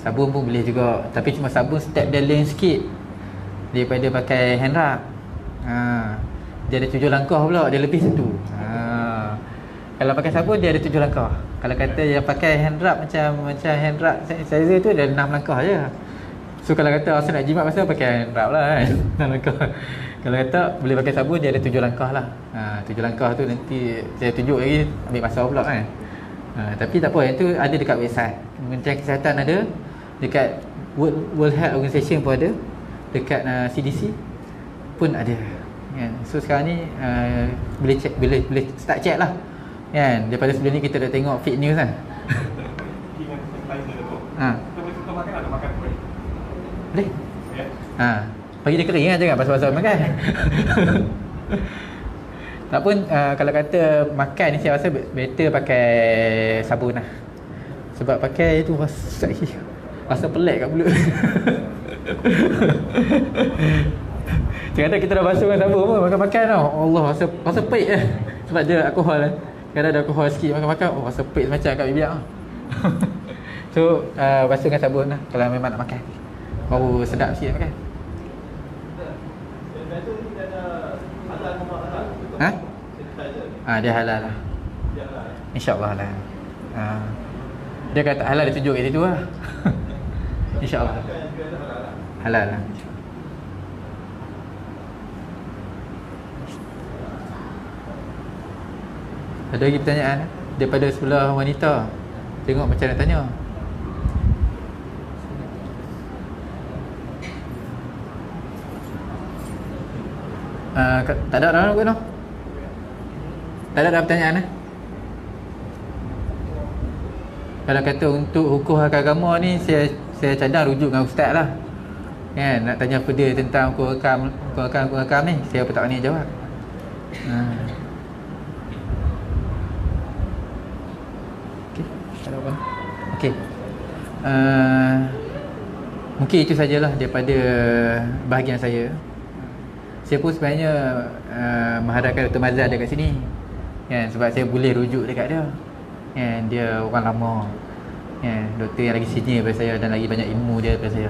Sabun pun boleh juga. Tapi cuma sabun step dia lain sikit daripada pakai hand rub. Dia ada 7 langkah pula. Dia lebih satu. Kalau pakai sabun dia ada 7 langkah. Kalau kata yang pakai hand rub macam hand rub sanitizer tu ada 6 langkah je. So kalau kata asal nak jimat pasal pakai hand rub lah kan. 6 langkah. Kalau kata boleh pakai sabun dia ada 7 langkah lah. 7 langkah tu nanti saya tunjuk lagi, ambil masa pula kan. Tapi tak apa, yang tu ada dekat website Kementerian Kesihatan ada, dekat World Health Organization pun ada, dekat CDC pun ada kan. So sekarang ni boleh check, boleh start check lah kan. Daripada sebelum ni kita dah tengok fake news kan. Boleh? Bagi dia kering lah, jangan pasal-pasal makan. Tak pun kalau kata makan ni saya rasa better pakai sabun lah. Sebab pakai tu rasa pelik kat mulut. Kadang-kadang kita dah basuh dengan sabun pun makan-makan tau. Allah, rasa pahit lah. Sebab dia alkohol lah. Kadang ada alkohol sikit makan-makan, rasa pahit macam kat bibir lah. So basuh dengan sabun lah kalau memang nak makan. Baru sedap sikit makan. Dia halal lah. InsyaAllah halal. Dia kata halal, dia tunjuk kat situ lah. InsyaAllah halal lah. Ada lagi pertanyaan daripada sebelah wanita? Tengok macam nak tanya. Tak ada orang kot no? Tak ada pertanyaan Kalau kata untuk hukum hak agama ni, saya cadang rujuk dengan ustaz lah kan. Nak tanya apa dia tentang hukum hakam ni, saya apa tak ni jawab. Okey, ada apa? Okey. Mungkin itu sajalah daripada bahagian saya. Saya pun sebenarnya mengharapkan Dr. Mazhar dekat sini kan, sebab saya boleh rujuk dekat dia kan. Dia orang lama kan, doktor yang lagi senior daripada saya dan lagi banyak ilmu dia daripada saya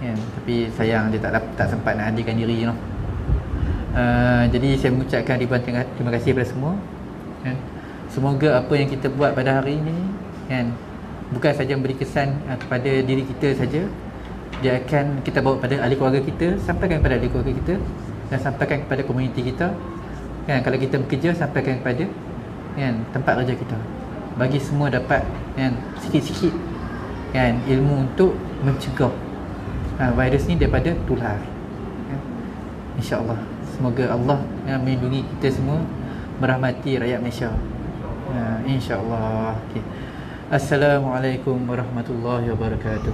kan. Tapi sayang dia tak sempat nak hadirkan diri no. Jadi saya mengucapkan ribuan terima kasih kepada semua kan. Semoga apa yang kita buat pada hari ini kan, bukan saja memberi kesan kepada diri kita saja, dia akan kita bawa pada ahli keluarga kita, sampaikan kepada ahli keluarga kita, dan sampaikan kepada komuniti kita kan. Kalau kita bekerja, sampaikan kepada kan tempat kerja kita, bagi semua dapat kan sikit-sikit kan ilmu untuk mencegah virus ni daripada tular kan? InsyaAllah. Semoga Allah yang melindungi kita semua, merahmati rakyat Malaysia InsyaAllah. Okay. Assalamualaikum warahmatullahi wabarakatuh.